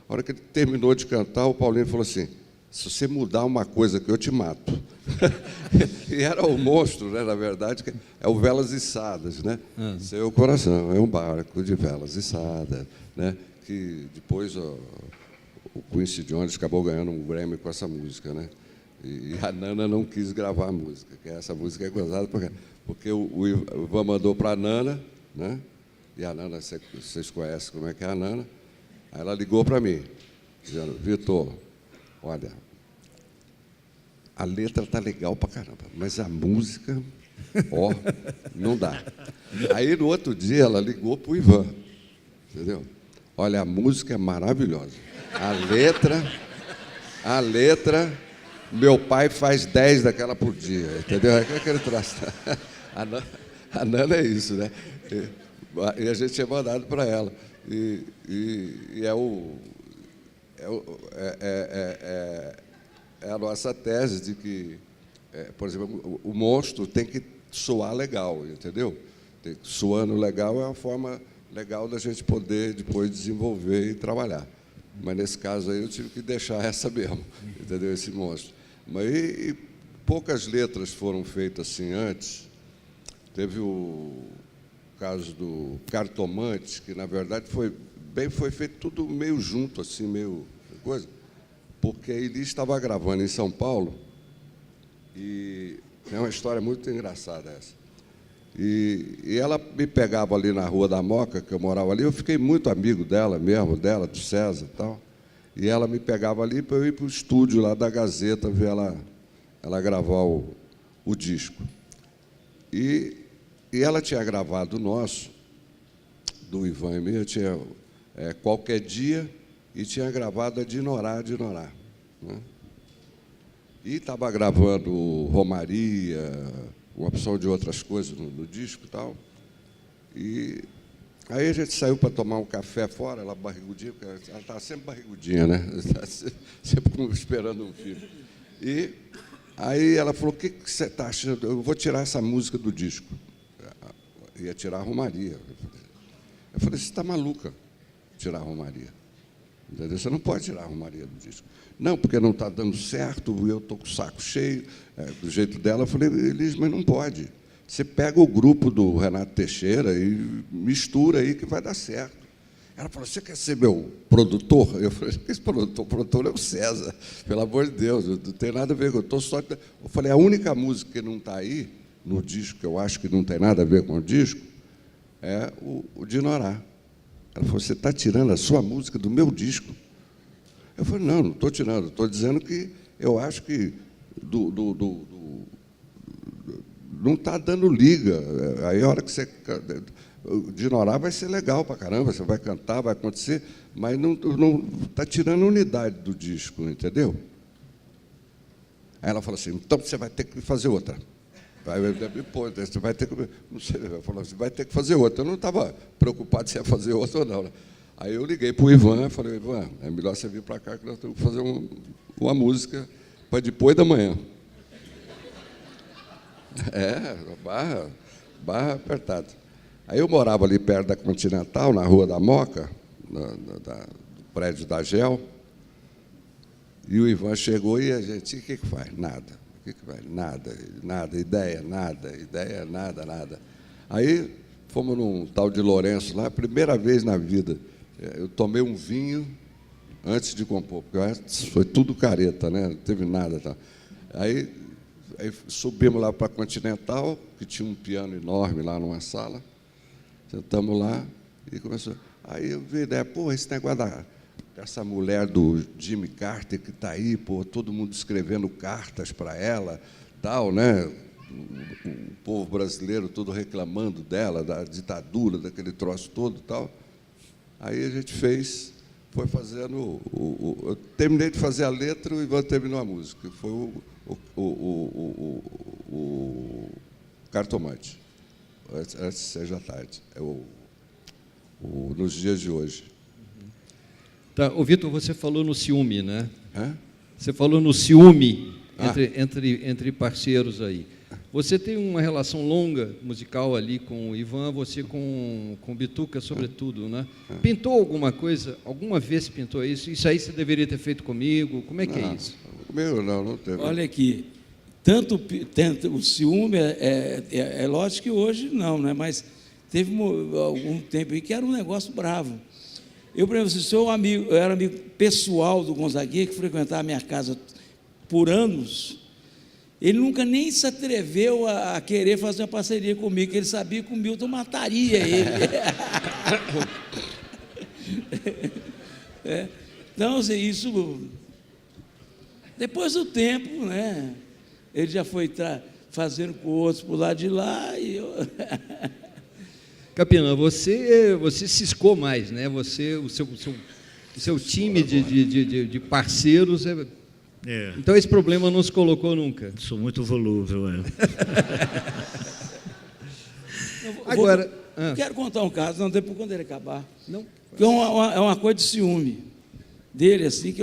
A hora que ele terminou de cantar, o Paulinho falou assim, se você mudar uma coisa aqui, eu te mato. E era o monstro, né, na verdade, que é o Velas Içadas, né? Seu coração é um barco de velas içadas, né? Que depois o Quincy Jones acabou ganhando um Grammy com essa música, né? E a Nana não quis gravar a música, que essa música é gozada porque o Ivan mandou para a Nana, né? E a Nana, vocês conhecem como é que é a Nana? Aí ela ligou para mim, dizendo, Vitor, olha, a letra está legal para caramba, mas a música, ó, não dá. Aí, no outro dia, ela ligou para o Ivan, entendeu? Olha, a música é maravilhosa. A letra, meu pai faz 10 daquela por dia, entendeu? É aquele traço. A Nana é isso, né? E a gente tinha mandado para ela. É a nossa tese de que, por exemplo, o monstro tem que soar legal, entendeu? Soando legal é uma forma legal da gente poder depois desenvolver e trabalhar. Mas, nesse caso aí, eu tive que deixar essa mesmo, entendeu? Esse monstro. Mas poucas letras foram feitas assim antes. Teve o caso do Cartomante, que, na verdade, foi feito tudo meio junto, assim, meio coisa, porque a Elis estava gravando em São Paulo, e é uma história muito engraçada essa. E ela me pegava ali na Rua da Moca, que eu morava ali, eu fiquei muito amigo dela mesmo, do César e tal, e ela me pegava ali para eu ir para o estúdio lá da Gazeta, ver ela gravar o disco. E ela tinha gravado o nosso, do Ivan e meu, tinha Qualquer Dia, e tinha gravado a Dinorá, né? E estava gravando Romaria, uma opção de outras coisas no disco e tal. E aí a gente saiu para tomar um café fora, ela barrigudinha, porque ela estava sempre barrigudinha, né? Sempre esperando um filho. E aí ela falou, o que você está achando? Eu vou tirar essa música do disco. Ia tirar a Romaria. Eu falei, você está maluca tirar a Romaria? Entendeu? Você não pode tirar a Romaria do disco. Não, porque não está dando certo, eu estou com o saco cheio, do jeito dela. Eu falei, Elis, mas não pode. Você pega o grupo do Renato Teixeira e mistura aí que vai dar certo. Ela falou, você quer ser meu produtor? Eu falei, esse produtor? O produtor é o César, pelo amor de Deus, não tem nada a ver com eu estou só... Eu falei, a única música que não está aí, no disco, que eu acho que não tem nada a ver com o disco, é o Dinorá. Ela falou, você está tirando a sua música do meu disco? Eu falei, não estou tirando, estou dizendo que eu acho que não está dando liga. Aí a hora que você... Dinorá vai ser legal para caramba, você vai cantar, vai acontecer, mas não está tirando a unidade do disco, entendeu? Aí ela falou assim, então você vai ter que fazer outra. Pô, você vai ter que... Não sei, ela falou, você vai ter que fazer outra. Eu não estava preocupado se ia fazer outra ou não. Aí eu liguei para o Ivan e falei, Ivan, é melhor você vir para cá que nós temos que fazer uma música para depois da manhã. Barra apertada. Aí eu morava ali perto da Continental, na Rua da Moca, do prédio da GEL, e o Ivan chegou e a gente, o que faz? Nada. O que faz? Nada. Ideia, nada. Aí fomos num tal de Lourenço lá, primeira vez na vida. Eu tomei um vinho antes de compor, porque foi tudo careta, né? Não teve nada. Tá? Aí subimos lá para a Continental, que tinha um piano enorme lá numa sala. Sentamos lá e começou. Aí eu vi a ideia, pô, esse negócio dessa mulher do Jimmy Carter que está aí, pô, todo mundo escrevendo cartas para ela, tal, né? O povo brasileiro todo reclamando dela, da ditadura, daquele troço todo, tal. Aí a gente foi fazendo eu terminei de fazer a letra, o Ivan terminou a música. Foi o Cartomante. Antes seja tarde, nos dias de hoje.
Tá, ô Vitor, você falou no ciúme, né?
Hã?
Você falou no ciúme entre parceiros aí. Você tem uma relação longa musical ali com o Ivan, você com o Bituca, sobretudo, né? Pintou alguma coisa? Alguma vez pintou isso? Isso aí você deveria ter feito comigo? Como é que é isso?
Comigo não teve.
Olha aqui, tanto o ciúme, é lógico que hoje não, né? Mas teve algum tempo aí que era um negócio bravo. Eu, por exemplo, eu era amigo pessoal do Gonzaguinha, que frequentava a minha casa por anos. Ele nunca nem se atreveu a querer fazer uma parceria comigo, porque ele sabia que o Milton mataria ele. Então, assim, isso... Depois do tempo, né? Ele já foi fazendo com outros por lá de lá e eu...
Capinã, você ciscou mais, né? O seu time de parceiros... Então esse problema não se colocou nunca.
Sou muito volúvel,
Agora...
Quero contar um caso, não, depois quando ele acabar.
Não.
Que é uma coisa de ciúme dele, assim, que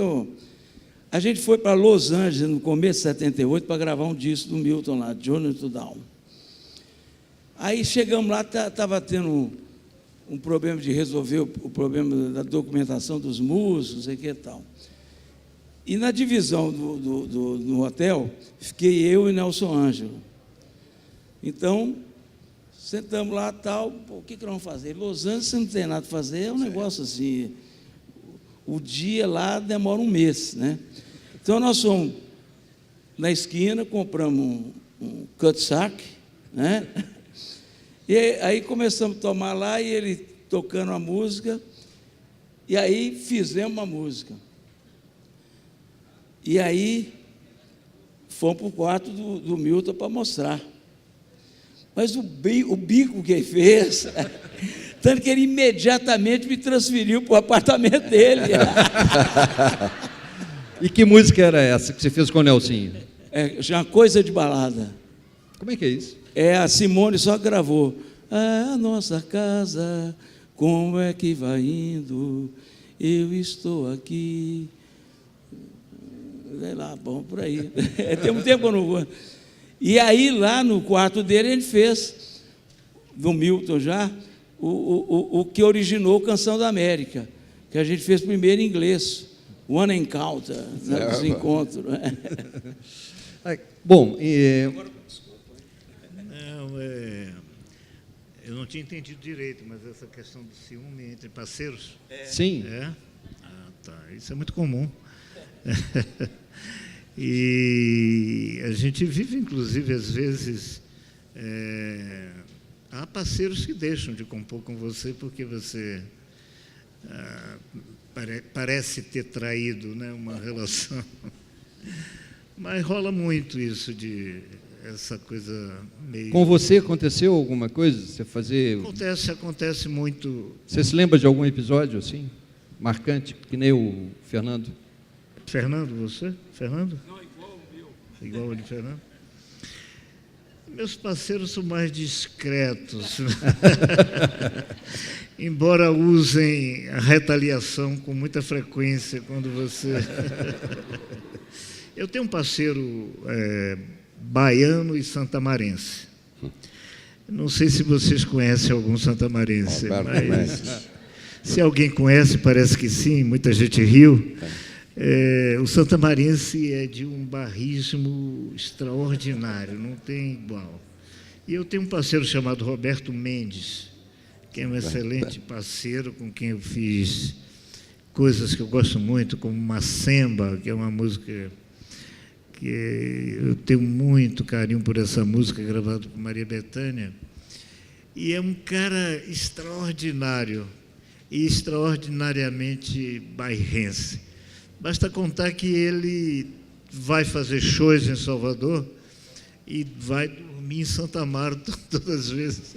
a gente foi para Los Angeles no começo de 78 para gravar um disco do Milton lá, Journey to Dawn. Aí chegamos lá, estava tendo um problema de resolver o problema da documentação dos músicos, não sei o que e tal. E na divisão do hotel, fiquei eu e Nelson Ângelo. Então, sentamos lá, tal, o que nós vamos fazer? Los Angeles, você não tem nada a fazer, é um negócio assim, o dia lá demora um mês, né? Então, nós fomos na esquina, compramos um cut-sack, né? E aí começamos a tomar lá, e ele tocando a música, e aí fizemos uma música. E aí fomos para o quarto do Milton para mostrar. Mas o bico que ele fez, tanto que ele imediatamente me transferiu para o apartamento dele.
E que música era essa que você fez com o Nelsinho?
Chama Coisa de Balada.
Como é que é isso?
A Simone só gravou. A nossa casa, como é que vai indo? Eu estou aqui. Sei lá, bom, por aí. Tem um tempo que eu não vou. E aí, lá no quarto dele, ele fez, do Milton já, o que originou Canção da América, que a gente fez primeiro em inglês, One Encounter, né, os encontros.
Bom,
eu não tinha entendido direito, mas essa questão do ciúme entre parceiros...
Sim.
Tá. Isso é muito comum. E a gente vive, inclusive, às vezes, Há parceiros que deixam de compor com você porque você parece ter traído, né, uma relação. Mas rola muito isso de essa coisa meio...
Com você aconteceu alguma coisa? Você fazer...
Acontece muito.
Você se lembra de algum episódio assim, marcante, que nem o Fernando?
Fernando, você? Fernando?
Não, igual o meu.
Igual o de Fernando? Meus parceiros são mais discretos, embora usem a retaliação com muita frequência quando você... Eu tenho um parceiro baiano e santamarense. Não sei se vocês conhecem algum santamarense, mas se alguém conhece, parece que sim, muita gente riu. O santamarense é de um barrismo extraordinário, não tem igual. E eu tenho um parceiro chamado Roberto Mendes, que é um excelente parceiro, com quem eu fiz coisas que eu gosto muito, como Macemba, que é uma música que eu tenho muito carinho por essa música, gravada por Maria Bethânia. E é um cara extraordinário e extraordinariamente bairrense. Basta contar que ele vai fazer shows em Salvador e vai dormir em Santa Amaro todas as vezes,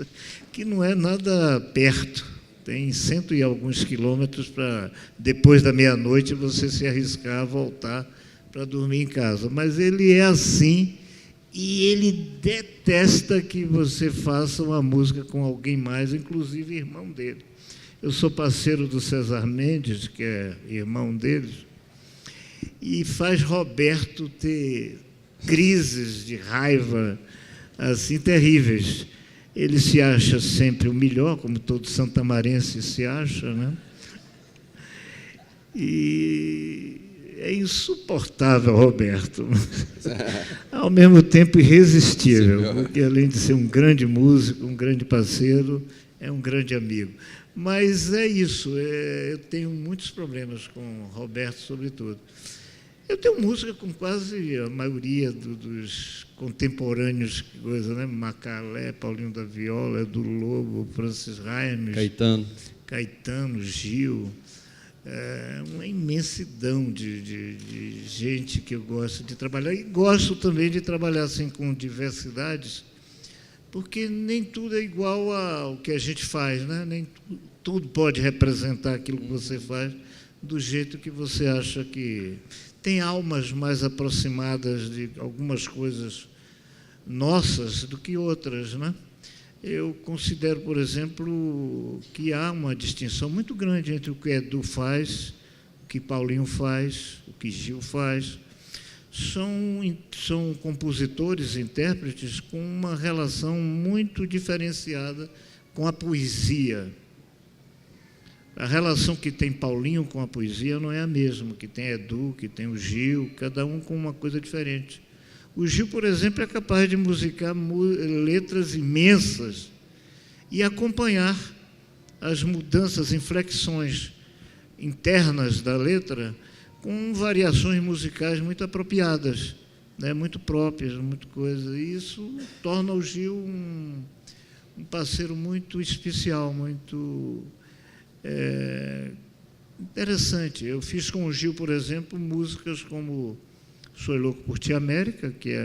que não é nada perto. Tem 100 e alguns quilômetros para, depois da meia-noite, você se arriscar a voltar para dormir em casa. Mas ele é assim e ele detesta que você faça uma música com alguém mais, inclusive irmão dele. Eu sou parceiro do César Mendes, que é irmão deles, e faz Roberto ter crises de raiva assim terríveis. Ele se acha sempre o melhor, como todo santamarense se acha, né? E é insuportável, Roberto, ao mesmo tempo irresistível, porque além de ser um grande músico, um grande parceiro, é um grande amigo. Mas é isso, eu tenho muitos problemas com o Roberto, sobretudo. Eu tenho música com quase a maioria dos contemporâneos, né? Macalé, Paulinho da Viola, Edu Lobo, Francis Raimes, Caetano, Gil, uma imensidão de gente que eu gosto de trabalhar. E gosto também de trabalhar assim, com diversidades, porque nem tudo é igual ao que a gente faz, né? Nem tudo pode representar aquilo que você faz do jeito que você acha que... Tem almas mais aproximadas de algumas coisas nossas do que outras, né? Eu considero, por exemplo, que há uma distinção muito grande entre o que Edu faz, o que Paulinho faz, o que Gil faz. São compositores, intérpretes com uma relação muito diferenciada com a poesia. A relação que tem Paulinho com a poesia não é a mesma, que tem Edu, que tem o Gil, cada um com uma coisa diferente. O Gil, por exemplo, é capaz de musicar letras imensas e acompanhar as mudanças, inflexões internas da letra com variações musicais muito apropriadas, né, muito próprias, muito coisa. E isso torna o Gil um parceiro muito especial, muito... interessante. Eu fiz com o Gil, por exemplo, músicas como Sou Louco por Ti, América, que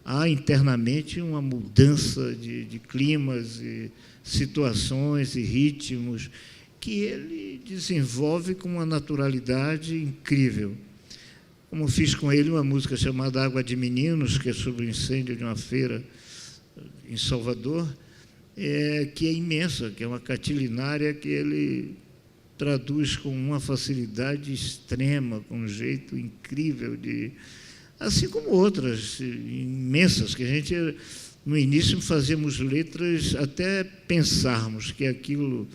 há internamente uma mudança de climas e situações e ritmos que ele desenvolve com uma naturalidade incrível. Como fiz com ele uma música chamada Água de Meninos, que é sobre o incêndio de uma feira em Salvador, que é imensa, que é uma catilinária que ele traduz com uma facilidade extrema, com um jeito incrível de... Assim como outras imensas, que a gente, no início, fazíamos letras até pensarmos que aquilo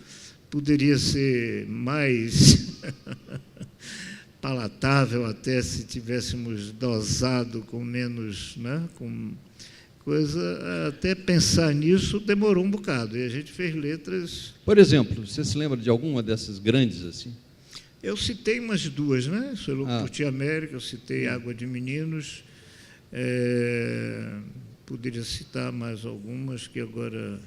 poderia ser mais palatável, até se tivéssemos dosado com menos, né, com coisa, até pensar nisso demorou um bocado, e a gente fez letras...
Por exemplo, você se lembra de alguma dessas grandes assim?
Eu citei umas duas, né? Sou Louco por Ti, América, eu citei Água de Meninos, poderia citar mais algumas que agora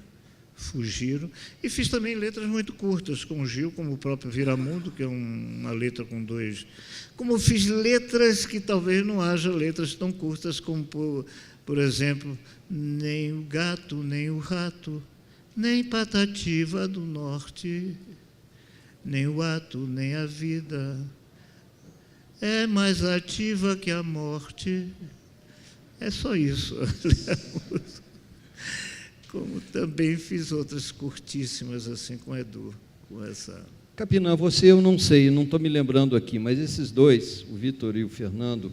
fugiram. E fiz também letras muito curtas com o Gil, como o próprio Viramundo, que é uma letra com 2. Como fiz letras que talvez não haja letras tão curtas como, por exemplo, nem o gato, nem o rato, nem Patativa do Norte, nem o ato, nem a vida é mais ativa que a morte. É só isso. Como também fiz outras curtíssimas, assim, com o Edu, com essa...
Capinã, você eu não sei, não estou me lembrando aqui, mas esses dois, o Vitor e o Fernando,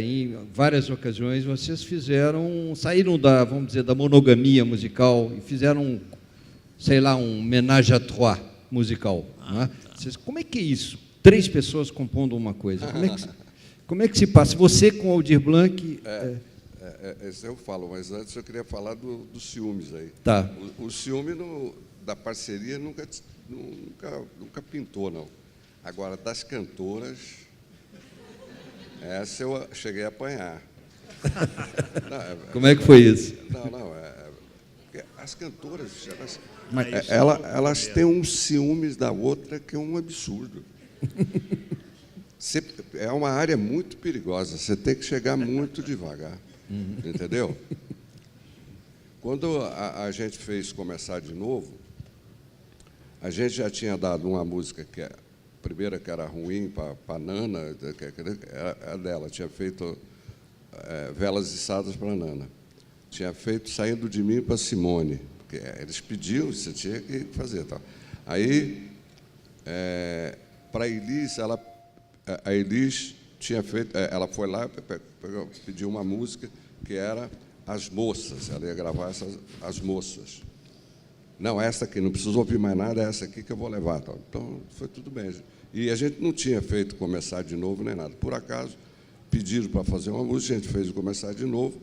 em várias ocasiões vocês saíram da, vamos dizer, da monogamia musical e fizeram, sei lá, um ménage à trois musical. Não é? Como é que é isso? 3 pessoas compondo uma coisa. Como é que se passa? Você com o Aldir Blanc...
Isso eu falo, mas antes eu queria falar dos ciúmes aí.
Tá.
O ciúme da parceria nunca pintou, não. Agora, das cantoras, essa eu cheguei a apanhar.
Como é que foi isso?
As cantoras, elas têm um ciúmes da outra que é um absurdo. É uma área muito perigosa, você tem que chegar muito devagar, entendeu? Quando a gente fez Começar de Novo, a gente já tinha dado uma música que a primeira que era ruim para a Nana, que era dela, tinha feito Velas Içadas para a Nana, tinha feito Saindo de Mim para Simone, porque eles pediam, você tinha que fazer. Tá? Aí, para a Elis, a Elis tinha feito, ela foi lá, pediu uma música que era As Moças, ela ia gravar As Moças. Não, essa aqui, não preciso ouvir mais nada, é essa aqui que eu vou levar. Tá? Então, foi tudo bem. E a gente não tinha feito Começar de Novo nem nada. Por acaso, pediram para fazer uma música, a gente fez o Começar de Novo,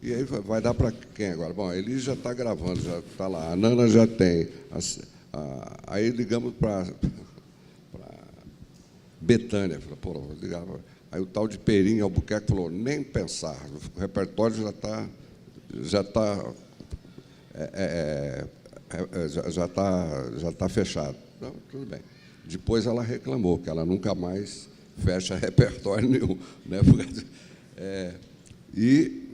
e aí vai dar para quem agora? Bom, a Elis já está gravando, já está lá, a Nana já tem. Aí ligamos para Betânia, falou, pô, vou ligar. Aí o tal de Perim Albuquerque falou, nem pensar, o repertório já está fechado. Não, tudo bem. Depois ela reclamou que ela nunca mais fecha repertório nenhum, né? E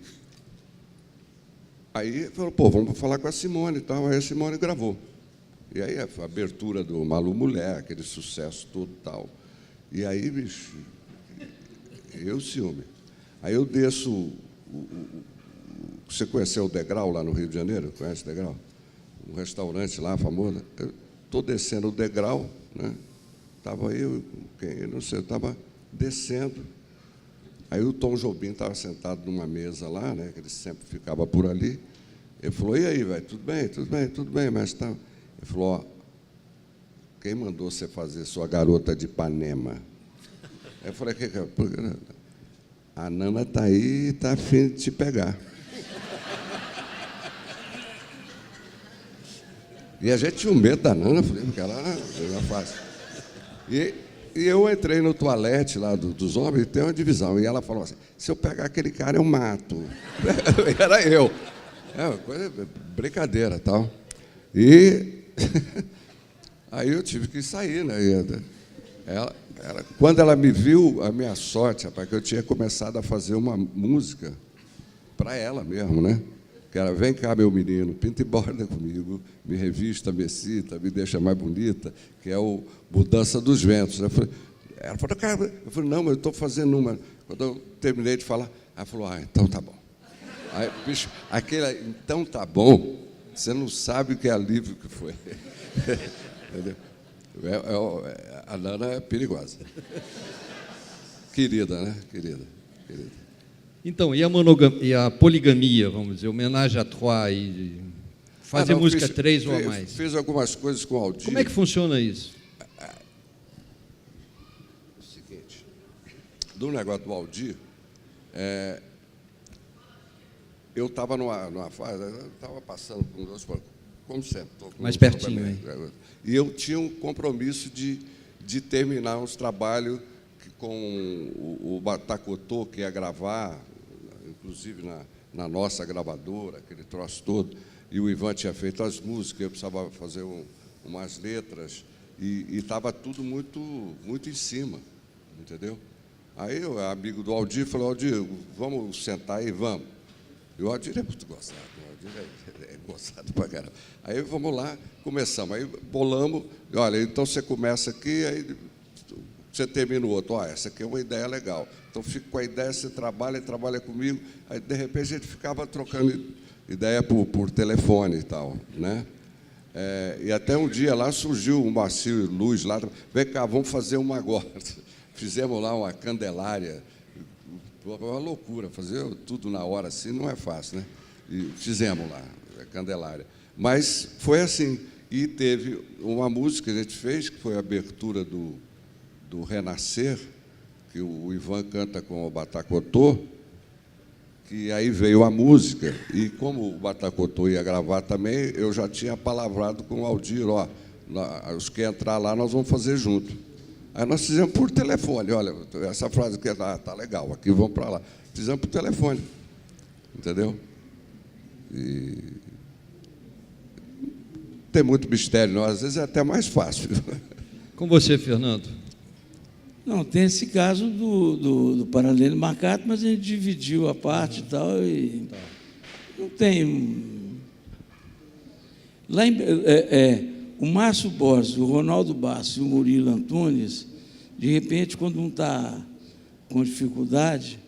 aí falou, pô, vamos falar com a Simone e tal. Aí a Simone gravou. E aí a abertura do Malu Mulher, aquele sucesso todo e tal. E aí, bicho, eu ciúme. Aí eu desço. Você conheceu o Degrau lá no Rio de Janeiro? Conhece o Degrau? Um restaurante lá famoso. Eu estou descendo o degrau, né? Estava eu, quem não sei, eu estava descendo. Aí o Tom Jobim estava sentado numa mesa lá, né? Que ele sempre ficava por ali. Ele falou, e aí, velho, tudo bem? Tudo bem, tudo bem, mas tá. Ele falou, ó, quem mandou você fazer sua Garota de Ipanema? Eu falei, a Nana está aí e está a fim de te pegar. E a gente tinha um medo da Nana, porque ela era fácil. E eu entrei no toalete lá dos homens e tem uma divisão. E ela falou assim, se eu pegar aquele cara, eu mato. Era eu. É uma coisa, brincadeira e tal. E aí eu tive que sair, né? Quando ela me viu, a minha sorte, rapaz, que eu tinha começado a fazer uma música para ela mesmo, né? Que era, vem cá, meu menino, pinta e borda comigo, me revista, me excita, me deixa mais bonita, que é o Mudança dos Ventos. Ela falou, cara, eu falei, não, mas eu estou fazendo uma. Quando eu terminei de falar, ela falou, então tá bom. Aí, bicho, então tá bom, você não sabe o que é alívio que foi. Entendeu? A Nana é perigosa. Querida, né? Querida.
Então, e a poligamia, vamos dizer, homenagem à trois e fazer música 3 ou a mais?
Fiz algumas coisas com o Aldir.
Como é que funciona isso?
O seguinte, do negócio do Aldir, eu estava numa fase, eu estava passando por um dois, como sempre.
Mais pertinho, hein?
E eu tinha um compromisso de terminar uns trabalhos com o Batacotô, que ia gravar, inclusive na nossa gravadora, aquele troço todo, e o Ivan tinha feito as músicas, eu precisava fazer umas letras, e estava tudo muito, muito em cima, entendeu? Aí o amigo do Aldir falou: Aldir, vamos sentar aí, vamos. E o Aldir é muito gostado, o Aldir é gostado pra caramba. Aí vamos lá, começamos, aí bolamos, olha, então você começa aqui, aí você termina o outro, essa aqui é uma ideia legal. Então fica com a ideia, você trabalha comigo, aí de repente a gente ficava trocando ideia por telefone e tal, né? E até um dia lá surgiu o Marcio Luz lá, vem cá, vamos fazer uma agora. Fizemos lá uma Candelária, uma loucura, fazer tudo na hora assim não é fácil, né? E fizemos lá, a Candelária. Mas foi assim, e teve uma música que a gente fez, que foi a abertura do Renascer, que o Ivan canta com o Batacotô, que aí veio a música, e como o Batacotô ia gravar também, eu já tinha palavrado com o Aldir, os que entrar lá nós vamos fazer junto. Aí nós fizemos por telefone, olha, essa frase aqui tá legal, aqui vamos para lá. Fizemos por telefone, entendeu? E tem muito mistério, não, às vezes é até mais fácil.
Com você, Fernando.
Não, tem esse caso do Paralelo Marcado, mas a gente dividiu a parte e tal, e não tem... Lá o Márcio Borges, o Ronaldo Bassi e o Murilo Antunes, de repente, quando um está com dificuldade,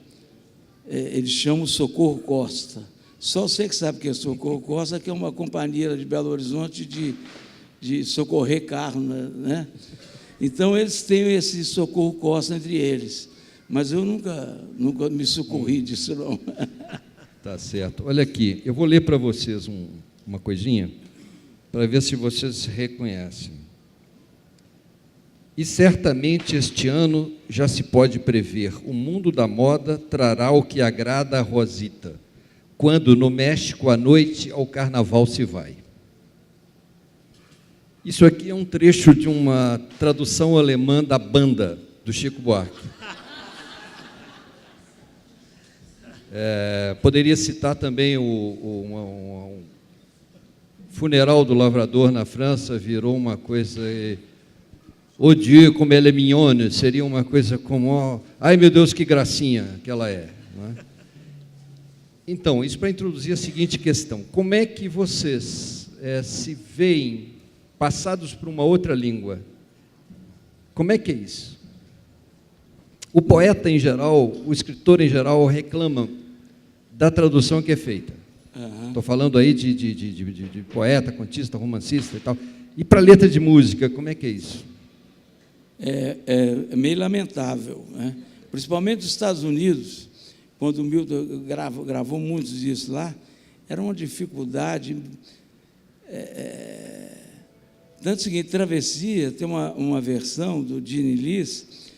eles chamam Socorro Costa. Só você que sabe o que é Socorro Costa, que é uma companhia de Belo Horizonte de socorrer carro, né? Então, eles têm esse Socorro Costa entre eles. Mas eu nunca me socorri disso, não.
Tá certo. Olha aqui, eu vou ler para vocês uma coisinha, para ver se vocês se reconhecem. E certamente este ano já se pode prever, o mundo da moda trará o que agrada a Rosita, quando no México à noite ao carnaval se vai. Isso aqui é um trecho de uma tradução alemã da Banda, do Chico Buarque. Poderia citar também o funeral do lavrador na França, virou uma coisa... Oh Dieu, como elle est mignonne, seria uma coisa como... ai, meu Deus, que gracinha que ela é. Não é? Então, isso para introduzir a seguinte questão. Como é que vocês se veem passados por uma outra língua? Como é que é isso? O poeta em geral, o escritor em geral, reclama da tradução que é feita. Estou falando aí de poeta, contista, romancista e tal. E para letra de música, como é que é isso?
É meio lamentável, né? Principalmente nos Estados Unidos, quando o Milton gravou muitos disso lá, era uma dificuldade. Tanto o seguinte, Travessia tem uma versão do Gene Lis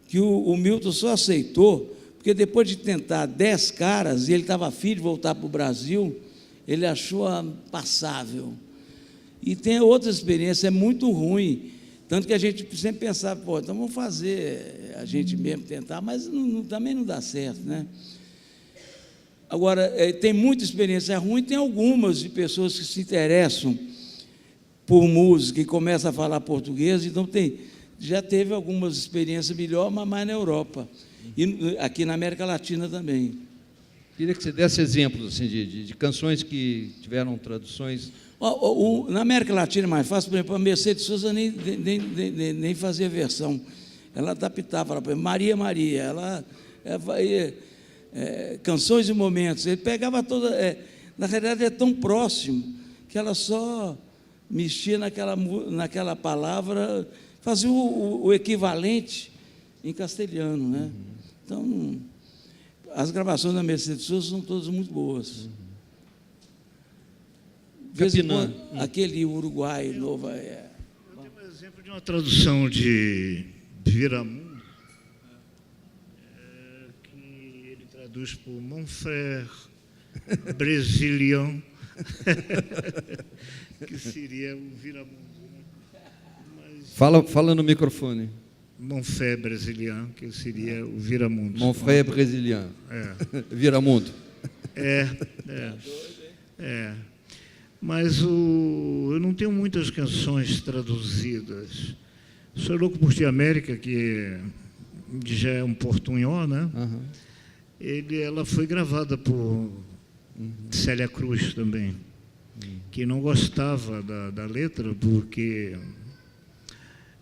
que o Milton só aceitou porque depois de tentar 10 caras, e ele estava afim de voltar para o Brasil, ele achou passável. E tem outra experiência, é muito ruim, tanto que a gente sempre pensava, então vamos fazer, a gente mesmo tentar, mas também não dá certo, né? Agora, tem muita experiência ruim, tem algumas de pessoas que se interessam por música e começam a falar português, então já teve algumas experiências melhores, mas mais na Europa. E aqui na América Latina também.
Queria que você desse exemplos assim, de canções que tiveram traduções.
Na América Latina é mais fácil, por exemplo, a Mercedes Sosa nem fazia versão. Ela adaptava, por exemplo, Maria, Maria, ela canções e momentos. Ele pegava toda. Na realidade, é tão próximo que ela só mexia naquela palavra, fazia o equivalente em castelhano, né? Então, as gravações da Mercedes Sosa são todas muito boas.
Capinã.
Aquele Uruguai novo.
Eu tenho um exemplo de uma tradução de Viramundo, que ele traduz por Mon frère brésilien, que seria o Viramundo. Mas...
Fala no microfone.
Mon frère brésilien, que seria o Viramundo.
Mon frère brésilien. Viramundo.
Mas eu não tenho muitas canções traduzidas. Sou louco por Ti América, que já é um portunhol, né?
Uhum.
Ela foi gravada por Célia Cruz também, que não gostava da letra, porque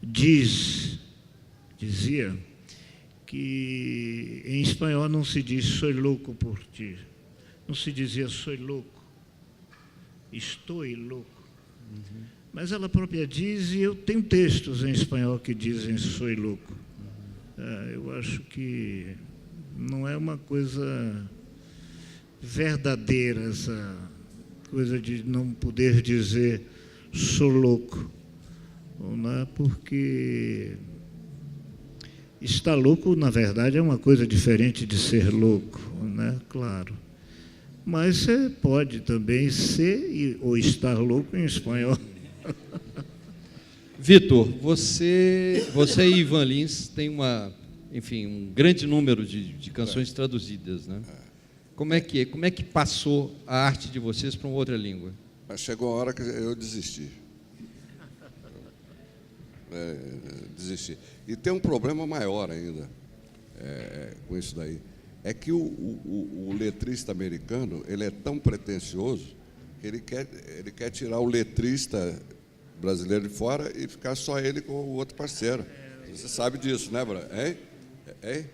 dizia que em espanhol não se diz "sou louco por ti", não se dizia "sou louco", "estou louco". Mas ela própria diz, e eu tenho textos em espanhol que dizem "sou louco". Eu acho que não é uma coisa verdadeira essa coisa de não poder dizer "sou louco", não é? Porque estar louco, na verdade, é uma coisa diferente de ser louco, né? Claro. Mas você pode também ser ou estar louco em espanhol.
Vitor, você e Ivan Lins têm um grande número de canções traduzidas, né? Como é que passou a arte de vocês para uma outra língua?
Chegou a hora que eu desisti. Desisti. E tem um problema maior ainda com isso daí. É que o letrista americano, ele é tão pretensioso que ele quer tirar o letrista brasileiro de fora e ficar só ele com o outro parceiro. Você sabe disso, né, Brad? Hein?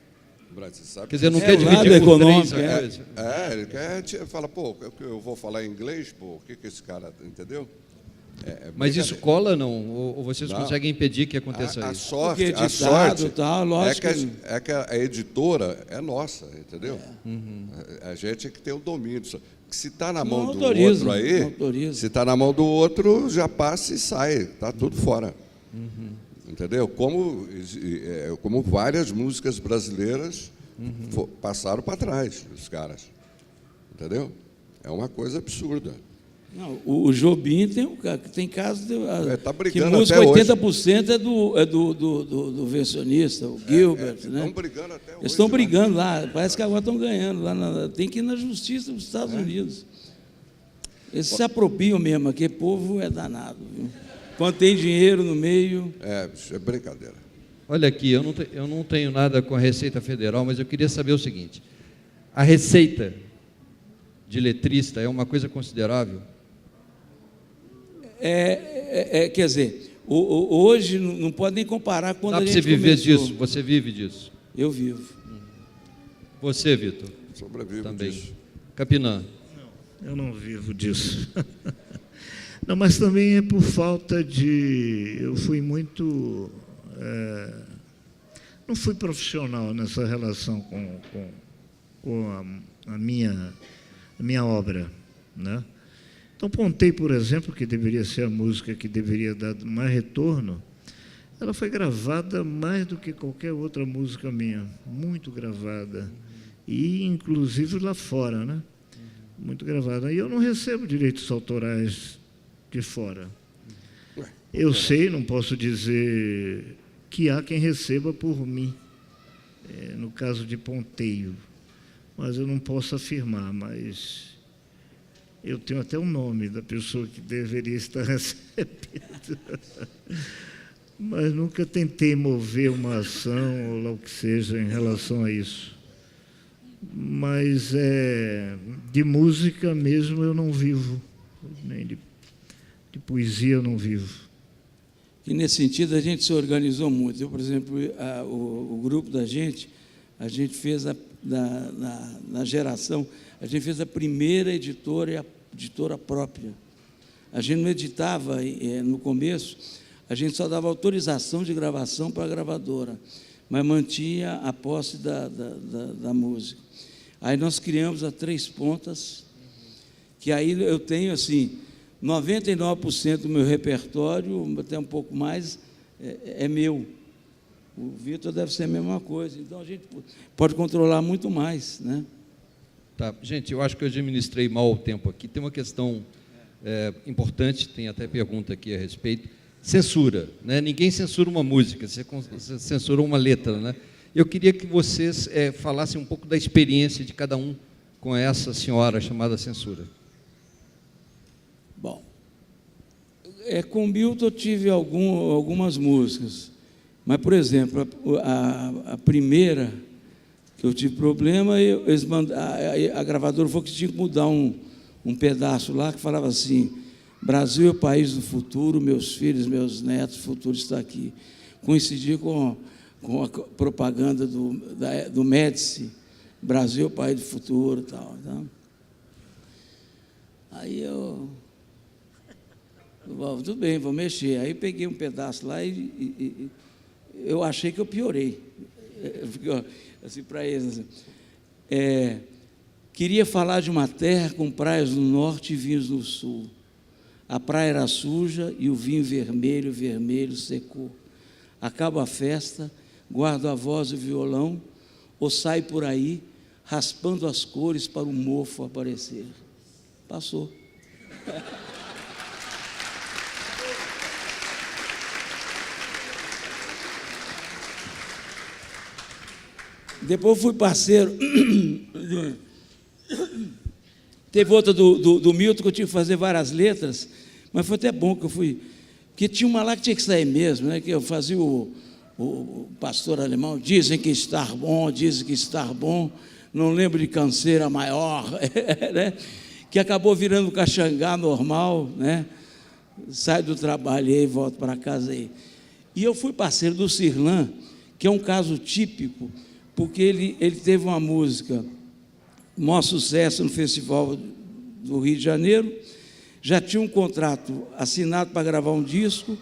Brad, você sabe?
Quer dizer, não
É
quer
o lado
dividir por
econômico,
três a
é.
coisa.
Ele quer, fala, pô, eu vou falar inglês, pô, o que esse cara, entendeu?
Mas isso cola, não? Ou vocês
Não.
conseguem impedir que aconteça
A
isso?
sorte,
Porque
a
ditado,
sorte
tal, lógico
é que a editora é nossa, entendeu?
Uhum.
A gente é que tem o domínio disso. Que se está na
Não
mão
autoriza,
do outro aí,
não autoriza.
se está na mão do outro, já passa e sai, está tudo fora. Entendeu? Como várias músicas brasileiras passaram para trás, os caras. Entendeu? É uma coisa absurda.
Não, o Jobim tem casos
tá
que
brigando
música
até hoje.
80% é do versionista, o Gilbert, né?
Estão brigando até hoje.
Eles estão brigando lá, parece que agora estão ganhando. Tem que ir na justiça dos Estados Unidos. Eles se apropriam mesmo, aquele povo é danado. Viu? Quando tem dinheiro no meio...
É brincadeira.
Olha aqui, eu não tenho nada com a Receita Federal, mas eu queria saber o seguinte: a receita de letrista é uma coisa considerável?
Quer dizer, hoje não pode nem comparar quando
Dá
a
para
gente
você viver
começou.
disso? Você vive disso?
Eu vivo.
Você, Vitor?
Sobrevivo
Também.
disso.
Capinã?
Eu não vivo disso. Não, mas também é por falta de... Eu fui muito... não fui profissional nessa relação com a minha obra, né? Então, Pontei, por exemplo, que deveria ser a música que deveria dar mais retorno, ela foi gravada mais do que qualquer outra música minha, muito gravada, e inclusive lá fora, né? Muito gravada. E eu não recebo direitos autorais de fora. Eu sei, não posso dizer que há quem receba por mim, no caso de Ponteio, mas eu não posso afirmar, mas eu tenho até o nome da pessoa que deveria estar recebendo. Mas nunca tentei mover uma ação, ou lá o que seja, em relação a isso. Mas de música mesmo eu não vivo, nem de poesia eu não vivo.
E nesse sentido a gente se organizou muito. Eu, por exemplo, o grupo da gente, a gente fez na geração, a gente fez a primeira editora e a editora própria. A gente não editava no começo, a gente só dava autorização de gravação para a gravadora, mas mantinha a posse da música. Aí nós criamos a Três Pontas, que aí eu tenho assim 99% do meu repertório, até um pouco mais, é meu. O Vitor deve ser a mesma coisa. Então, a gente pode controlar muito mais, né?
Tá. Gente, eu acho que eu administrei mal o tempo aqui. Tem uma questão importante, tem até pergunta aqui a respeito. Censura, né? Ninguém censura uma música, você censura uma letra, né? Eu queria que vocês falassem um pouco da experiência de cada um com essa senhora chamada censura?
Bom, com Milton eu tive algumas músicas, mas, por exemplo, a primeira que eu tive problema, a gravadora falou que tinha que mudar um pedaço lá que falava assim: Brasil é o país do futuro, meus filhos, meus netos, o futuro está aqui. Coincidia com a propaganda do Médici, Brasil é o país do futuro e tal. Então, aí tudo bem, vou mexer. Aí peguei um pedaço lá e eu achei que eu piorei. Assim, para eles, assim, queria falar de uma terra com praias no norte e vinhos no sul. A praia era suja e o vinho vermelho, vermelho secou. Acaba a festa, guardo a voz e o violão, ou sai por aí, raspando as cores para o mofo aparecer. Passou. Depois fui parceiro. Teve outra do Milton que eu tive que fazer várias letras, mas foi até bom que eu fui. Porque tinha uma lá que tinha que sair mesmo, né? Que eu fazia o pastor alemão, dizem que estar bom, não lembro de canseira maior, né? Que acabou virando caxangá normal, né? Sai do trabalho e volto para casa aí. E eu fui parceiro do Cirlan, que é um caso típico, porque ele teve uma música, maior sucesso no Festival do Rio de Janeiro, já tinha um contrato assinado para gravar um disco,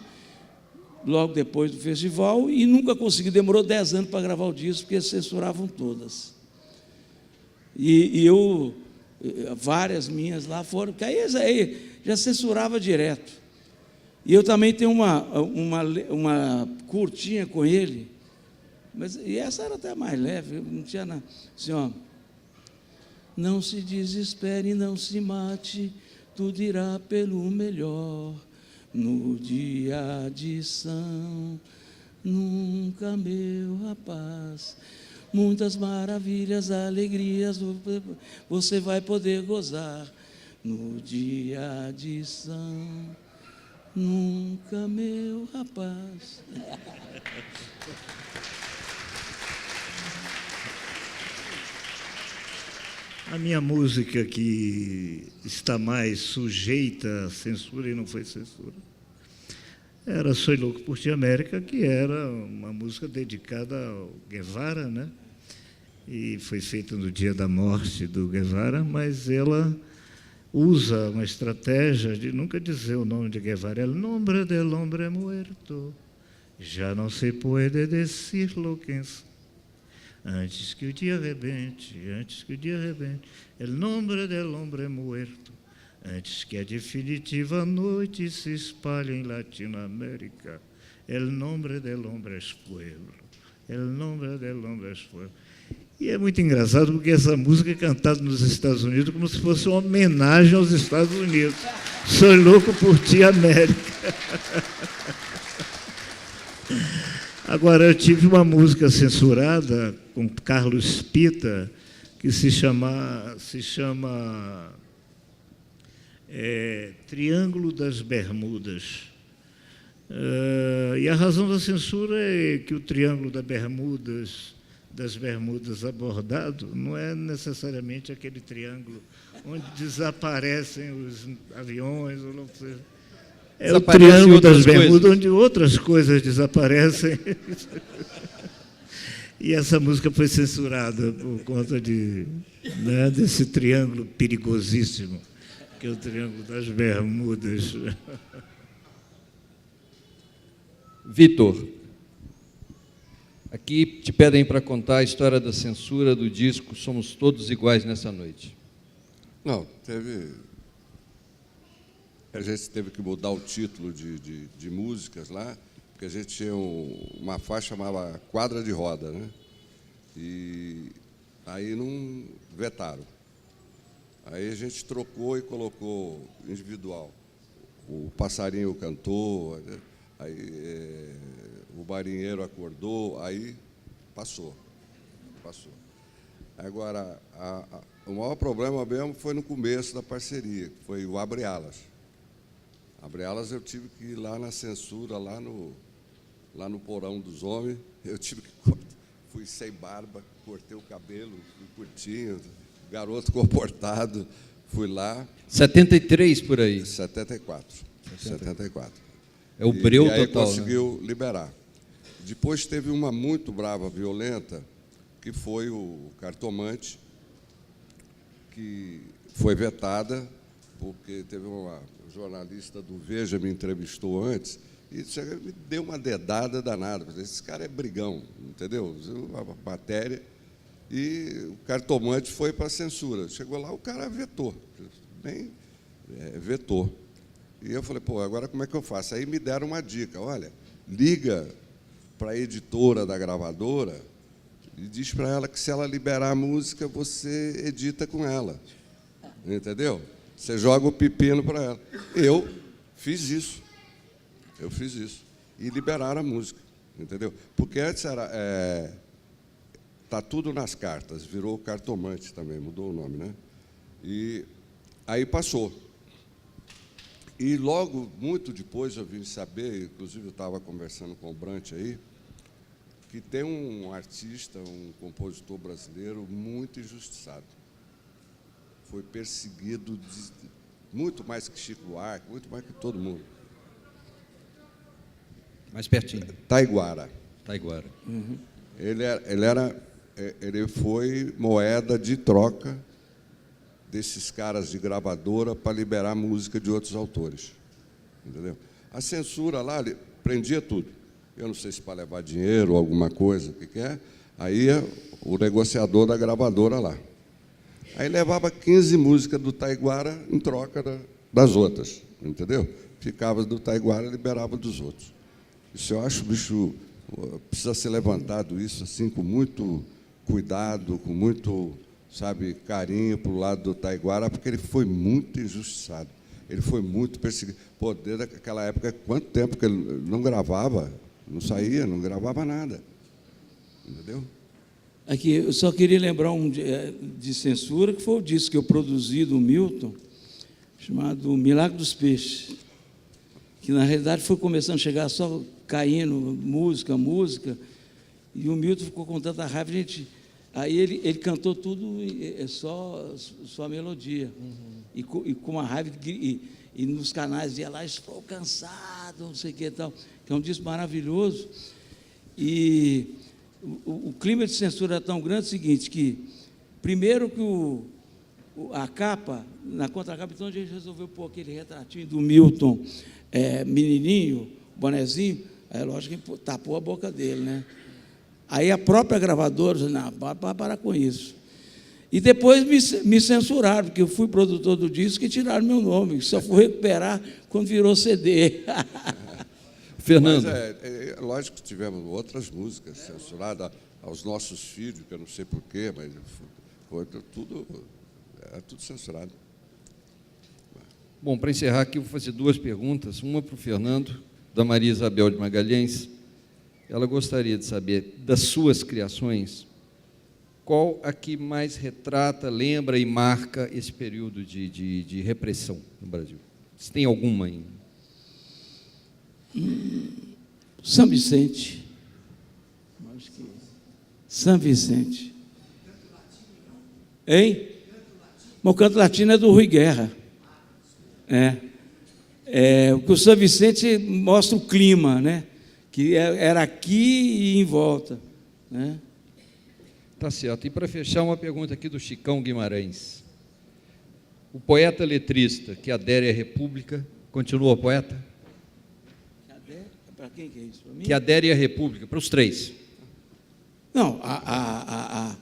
logo depois do festival, e nunca conseguiu, demorou 10 anos para gravar o disco, porque eles censuravam todas. E eu, várias minhas lá foram, porque aí já censurava direto. E eu também tenho uma curtinha com ele, e essa era até mais leve, não tinha nada. Assim, ó, não se desespere, não se mate, tudo irá pelo melhor. No dia de São, nunca, meu rapaz, muitas maravilhas, alegrias, você vai poder gozar. No dia de São, nunca, meu rapaz.
A minha música que está mais sujeita à censura, e não foi censura, era Sou Louco por Ti, América, que era uma música dedicada ao Guevara, né? E foi feita no dia da morte do Guevara, mas ela usa uma estratégia de nunca dizer o nome de Guevara. El nombre del hombre muerto, já não se pode decirlo quem sabe. Antes que o dia arrebente, el nombre del hombre muerto, antes que a definitiva noite se espalhe em Latinoamérica, el nombre del hombre es pueblo, el nombre del hombre es pueblo. E é muito engraçado porque essa música é cantada nos Estados Unidos como se fosse uma homenagem aos Estados Unidos. Sou louco por ti, América. Agora, eu tive uma música censurada com Carlos Pita, que se chama Triângulo das Bermudas. E a razão da censura é que o Triângulo das Bermudas abordado não é necessariamente aquele triângulo onde desaparecem os aviões, ou não sei. É o Triângulo das Bermudas, onde outras coisas desaparecem. E essa música foi censurada por conta desse triângulo perigosíssimo, que é o Triângulo das Bermudas.
Vitor, aqui te pedem para contar a história da censura do disco Somos Todos Iguais Nessa Noite.
Não, a gente teve que mudar o título de músicas lá, porque a gente tinha uma faixa chamada Quadra de Roda, né? E aí não vetaram. Aí a gente trocou e colocou individual. O passarinho cantou, aí o marinheiro acordou, aí passou. Agora, o maior problema mesmo foi no começo da parceria, que foi o Abre Alas. Abre Alas eu tive que ir lá na censura, lá no porão dos homens, eu tive que fui sem barba, cortei o cabelo, fui curtinho, garoto comportado, fui lá.
73 por aí.
74.
É o breu
e aí
total.
Conseguiu liberar. Depois teve uma muito brava, violenta, que foi o Cartomante, que foi vetada, porque teve uma jornalista do Veja me entrevistou antes, e me deu uma dedada danada. Esse cara é brigão, entendeu? Uma matéria. E o Cartomante foi para a censura. Chegou lá, o cara vetou. Vetou. E eu falei, pô, agora como é que eu faço? Aí me deram uma dica, olha, liga para a editora da gravadora e diz para ela que se ela liberar a música, você edita com ela. Entendeu? Você joga o pepino para ela. Eu fiz isso. E liberaram a música. Entendeu? Porque antes era... Está tudo nas cartas, virou Cartomante também, mudou o nome, né? E aí passou. E logo, muito depois, eu vim saber, inclusive eu estava conversando com o Brant aí, que tem um artista, um compositor brasileiro muito injustiçado. Foi perseguido muito mais que Chico Buarque, muito mais que todo mundo.
Mais pertinho.
Taiguara.
Uhum.
Ele foi moeda de troca desses caras de gravadora para liberar música de outros autores. Entendeu? A censura lá prendia tudo. Eu não sei se para levar dinheiro ou alguma coisa, o que é. Aí ia o negociador da gravadora lá. Aí levava 15 músicas do Taiguara em troca das outras, entendeu? Ficava do Taiguara e liberava dos outros. Isso eu acho, bicho, precisa ser levantado isso assim com muito cuidado, com muito, sabe, carinho para o lado do Taiguara, porque ele foi muito injustiçado, ele foi muito perseguido. Pô, desde aquela época, quanto tempo que ele não gravava, não saía, não gravava nada, entendeu?
Aqui, eu só queria lembrar de censura, que foi o disco que eu produzi do Milton, chamado Milagre dos Peixes, que, na realidade, foi começando a chegar só caindo música, e o Milton ficou com tanta raiva, aí ele cantou tudo, só a melodia, e com uma raiva, e nos canais ia lá, estou cansado, não sei o que e tal, que é um disco maravilhoso, e o clima de censura é tão grande, é o seguinte, que primeiro que a capa, na contracapa, então a gente resolveu pôr aquele retratinho do Milton, menininho, bonezinho, aí lógico que tapou a boca dele, né? Aí a própria gravadora disse, não, para com isso. E depois me censuraram, porque eu fui produtor do disco e tiraram meu nome, só fui recuperar quando virou CD.
Fernando.
Mas lógico que tivemos outras músicas censuradas aos nossos filhos, que eu não sei porquê, mas foi tudo censurado.
Bom, para encerrar aqui, eu vou fazer duas perguntas, uma para o Fernando, da Maria Isabel de Magalhães. Ela gostaria de saber, das suas criações, qual a que mais retrata, lembra e marca esse período de repressão no Brasil? Se tem alguma ainda?
São Vicente. Acho que São Vicente. Hein? O canto latino é do Rui Guerra. O São Vicente mostra o clima, né? Que era aqui e em volta, né?
Tá certo. E para fechar, uma pergunta aqui do Chicão Guimarães. O poeta letrista que adere à República continua poeta?
Para quem que é isso? Para mim?
Que adere à República, para os três.
Não, a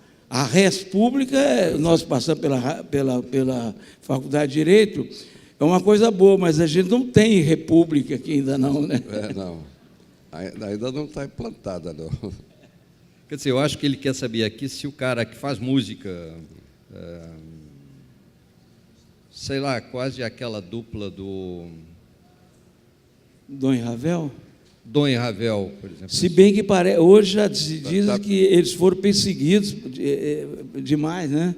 res pública, nós passamos pela Faculdade de Direito, é uma coisa boa, mas a gente não tem república aqui ainda não, né?
Não, ainda não está implantada, não.
Quer dizer, eu acho que ele quer saber aqui se o cara que faz música, sei lá, quase aquela dupla do
Dom e Ravel?
Dom e Ravel, por exemplo.
Se bem que hoje já se diz que eles foram perseguidos demais, né?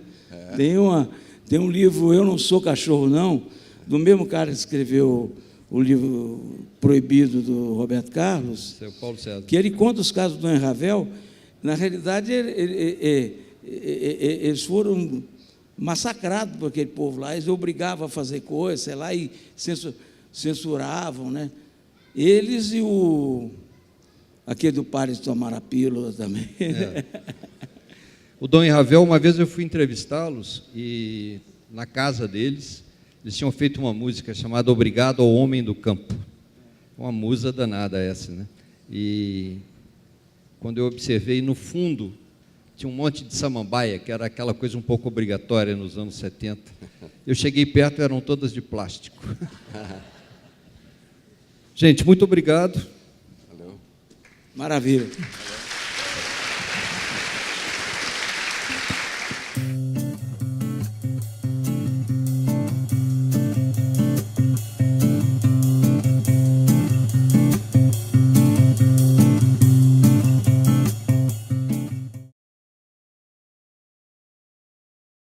Tem um livro, Eu Não Sou Cachorro, Não, do mesmo cara que escreveu o livro Proibido, do Roberto Carlos,
Seu Paulo César,
que ele conta os casos do Dom e Ravel. Na realidade, eles foram massacrados por aquele povo lá, eles obrigavam a fazer coisas, sei lá, e censuravam, né? Eles e aquele do Pares tomar a pílula também.
O Dom e Ravel, uma vez eu fui entrevistá-los e na casa deles, eles tinham feito uma música chamada Obrigado ao Homem do Campo. Uma musa danada essa, né? E quando eu observei, no fundo, tinha um monte de samambaia, que era aquela coisa um pouco obrigatória nos anos 70. Eu cheguei perto, eram todas de plástico. Gente, muito obrigado.
Valeu.
Maravilha.